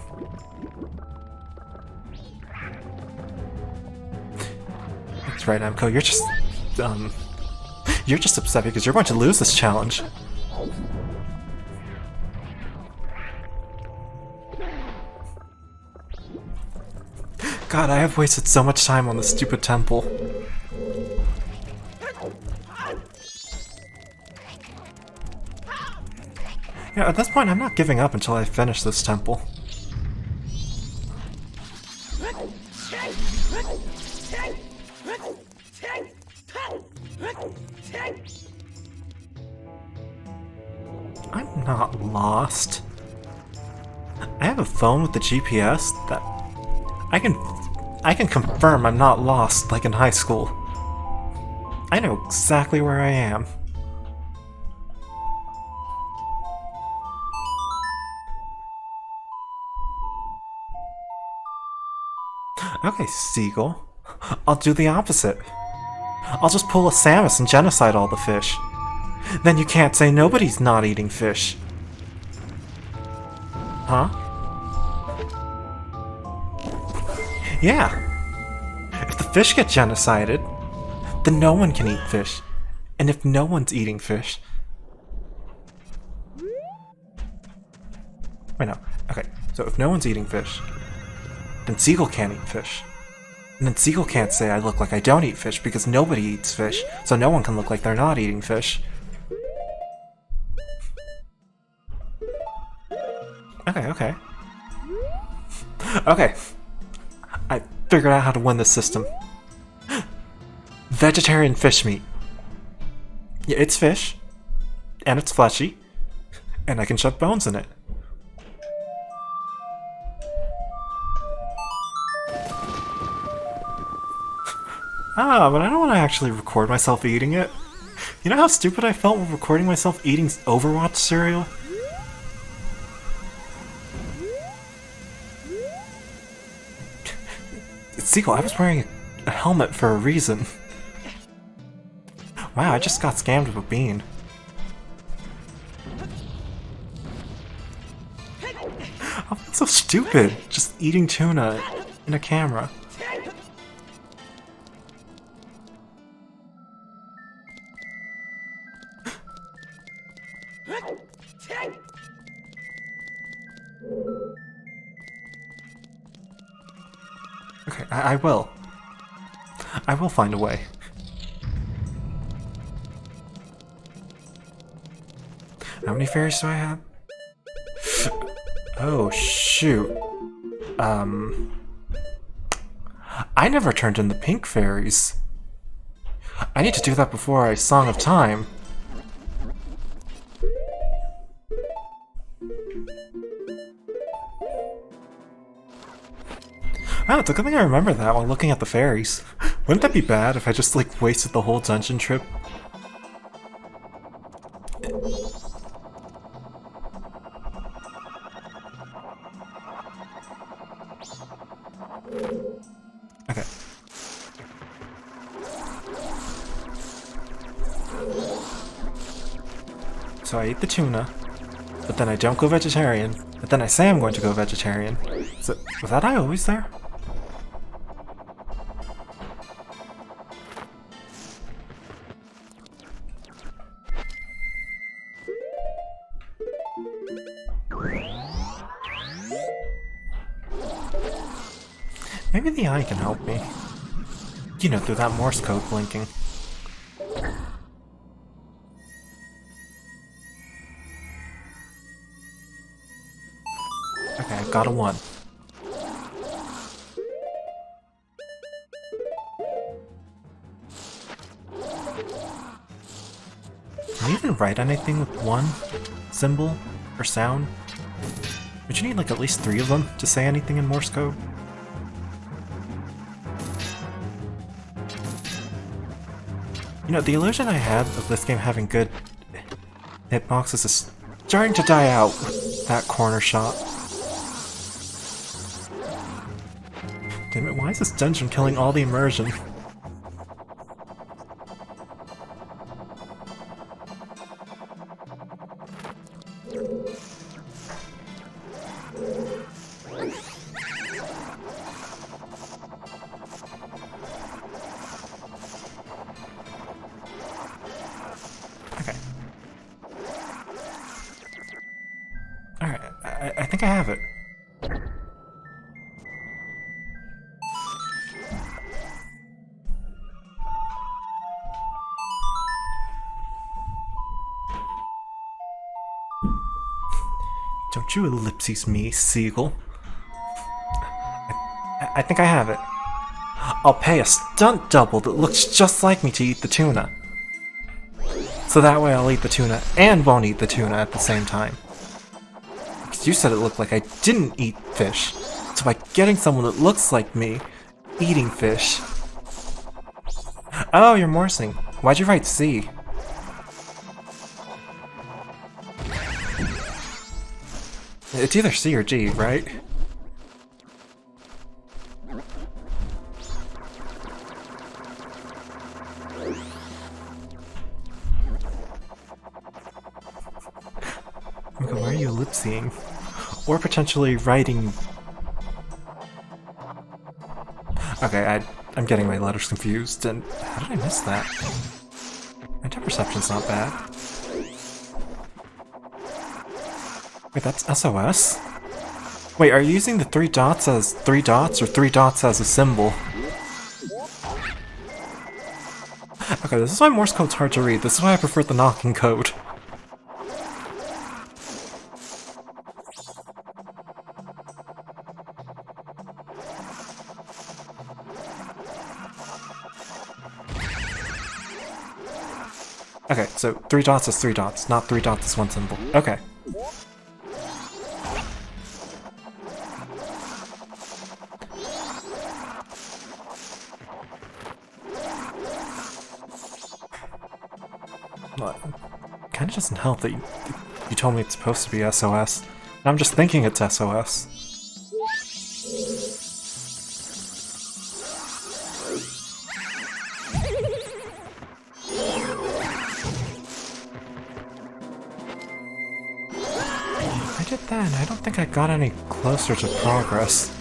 That's right, Emco. You're just upset because you're going to lose this challenge. God, I have wasted so much time on this stupid temple. Yeah, at this point, I'm not giving up until I finish this temple. I'm not lost. I have a phone with the GPS that I can confirm I'm not lost like in high school. I know exactly where I am. Okay, Seagull. I'll do the opposite. I'll just pull a Samus and genocide all the fish. Then you can't say nobody's not eating fish. Huh? Yeah. If the fish get genocided, then no one can eat fish. And if no one's eating fish... Wait, no. Okay, so if no one's eating fish, then Seagull can't eat fish. And then Seagull can't say I look like I don't eat fish because nobody eats fish, so no one can look like they're not eating fish. Okay. Okay. I figured out how to win this system. Vegetarian fish meat. Yeah, it's fish. And it's fleshy. And I can shove bones in it. But I don't want to actually record myself eating it. You know how stupid I felt when recording myself eating Overwatch cereal? Seagull, I was wearing a helmet for a reason. Wow, I just got scammed with a bean. I feel so stupid, just eating tuna in a camera. Okay, I will. I will find a way. How many fairies do I have? Oh, shoot. I never turned in the pink fairies. I need to do that before I Song of Time. Wow, it's a good thing I remember that while looking at the fairies. Wouldn't that be bad if I just, like, wasted the whole dungeon trip? Okay. So I eat the tuna, but then I don't go vegetarian, but then I say I'm going to go vegetarian. So, was that eye always there? Maybe the eye can help me. You know, through that Morse code blinking. got a 1. Can you even write anything with 1 symbol or sound? Would you need like at least 3 of them to say anything in Morse code? You know, the illusion I had of this game having good hitboxes is starting to die out. That corner shot. Damn it, why is this dungeon killing all the immersion? Okay. Alright, I think I have it. Don't you ellipses me, Seagull. I think I have it. I'll pay a stunt double that looks just like me to eat the tuna. So that way I'll eat the tuna and won't eat the tuna at the same time. Because you said it looked like I didn't eat fish. So by getting someone that looks like me, eating fish... Oh, you're morsing. Why'd you write C? It's either C or G, right? Okay, why are you lip-syncing? Or potentially writing... Okay, I'm getting my letters confused, and how did I miss that? My depth perception's not bad. Wait, that's SOS? Wait, are you using the 3 dots as 3 dots, or 3 dots as a symbol? Okay, this is why Morse code's hard to read. This is why I prefer the knocking code. Okay, so 3 dots is 3 dots, not 3 dots is 1 symbol. Okay. Well, it kinda doesn't help that you told me it's supposed to be SOS. And I'm just thinking it's SOS. I did that, and I don't think I got any closer to progress.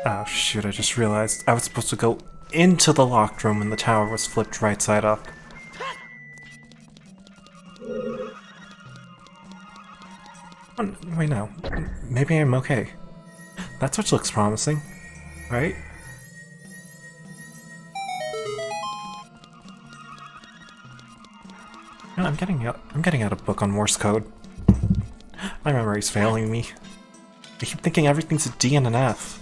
Oh shoot, I just realized I was supposed to go into the locked room and the tower was flipped right side up. Oh, wait, no. Maybe I'm okay. That switch looks promising, right? No, I'm getting out a book on Morse code. My memory's failing me. I keep thinking everything's a D and an F.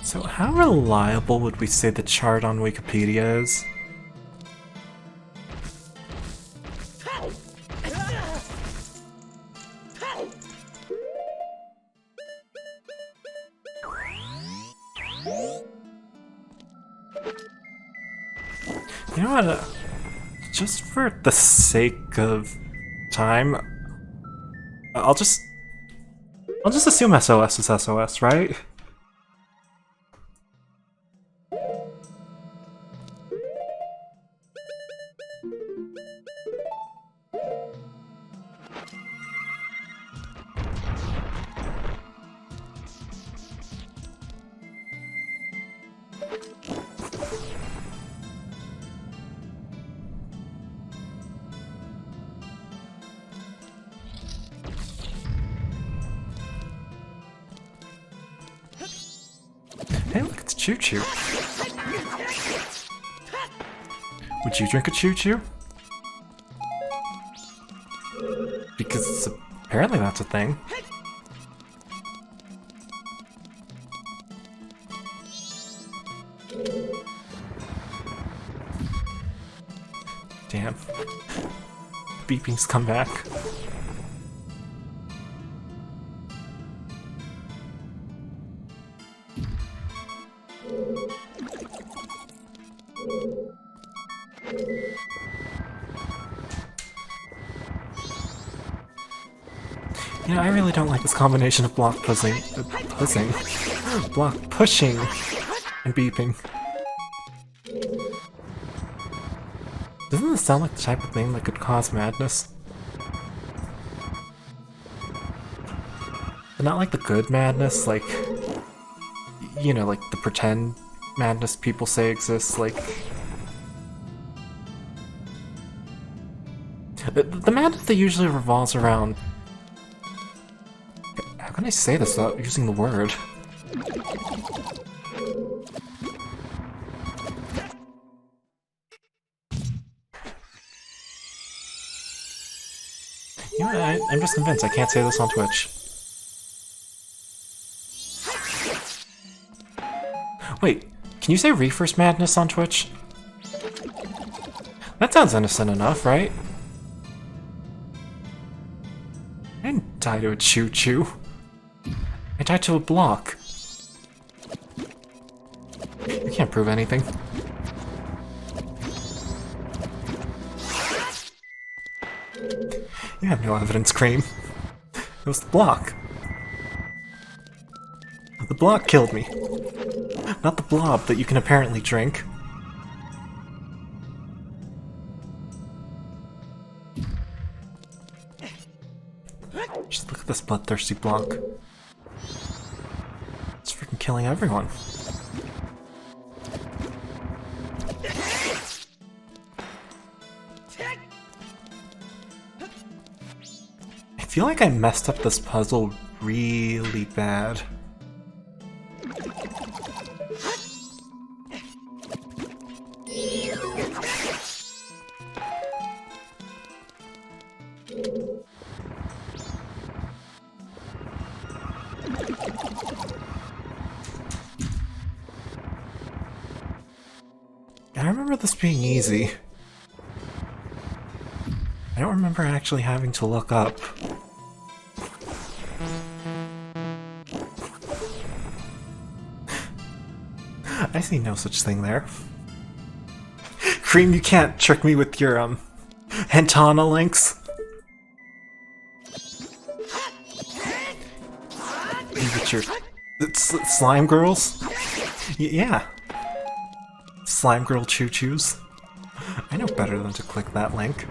So how reliable would we say the chart on Wikipedia is? You know what, just for the sake of time, I'll just assume SOS is SOS, right? Hey, look, it's Choo Choo. Would you drink a Choo Choo? Because apparently that's a thing. Damn. Beeping's come back. You know, I really don't like this combination of block pushing, block pushing, and beeping. Doesn't this sound like the type of thing that could cause madness? But not like the good madness, like, you know, like the pretend madness people say exists, like... The madness that usually revolves around... How can I say this without using the word? You know what, I'm just convinced I can't say this on Twitch. Wait, can you say Reefers Madness on Twitch? That sounds innocent enough, right? I didn't die to a Choo Choo. I died to a block. You can't prove anything. You have no evidence, Cream. It was the block. The block killed me. Not the blob that you can apparently drink. Just look at this bloodthirsty block. It's freaking killing everyone. I feel like I messed up this puzzle really bad. I remember this being easy. I don't remember actually having to look up. I see no such thing there. Cream, you can't trick me with your, Hentana links. You get your... slime girls? Yeah. Slime girl Choo Choos. I know better than to click that link.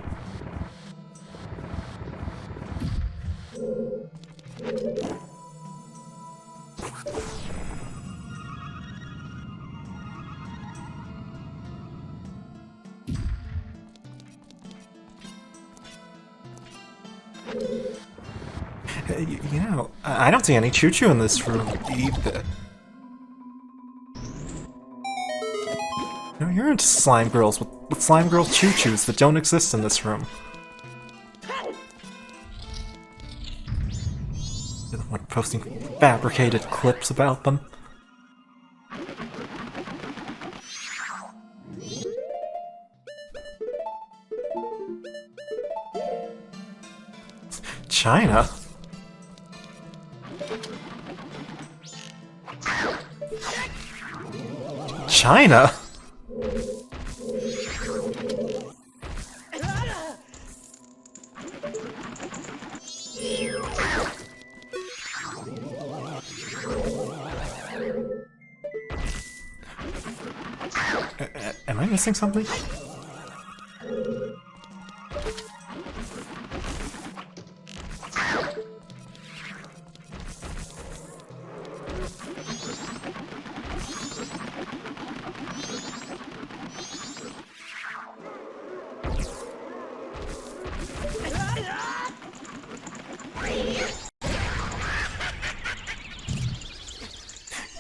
You know, I don't see any Choo Choo in this room either. No, you're into slime girls with slime girl Choo Choos that don't exist in this room. You're the one posting fabricated clips about them. China? China? Am I missing something?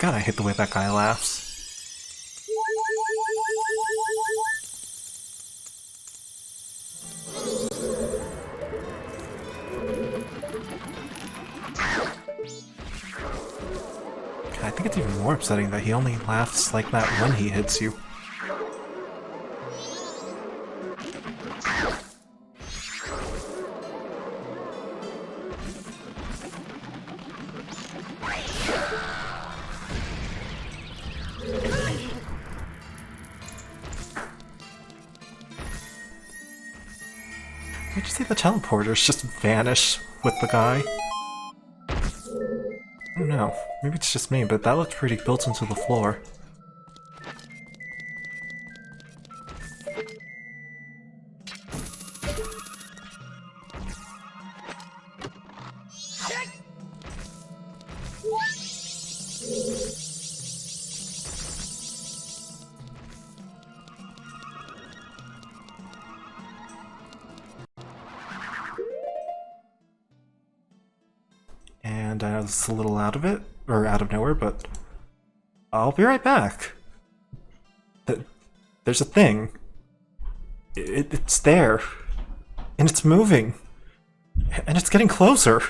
God, I hate the way that guy laughs. God, I think it's even more upsetting that he only laughs like that when he hits you. Did you see the teleporters just vanish with the guy? I don't know. Maybe it's just me, but that looked pretty built into the floor. And I was a little out of it, or out of nowhere, but I'll be right back. There's a thing. It's there. And it's moving. And it's getting closer.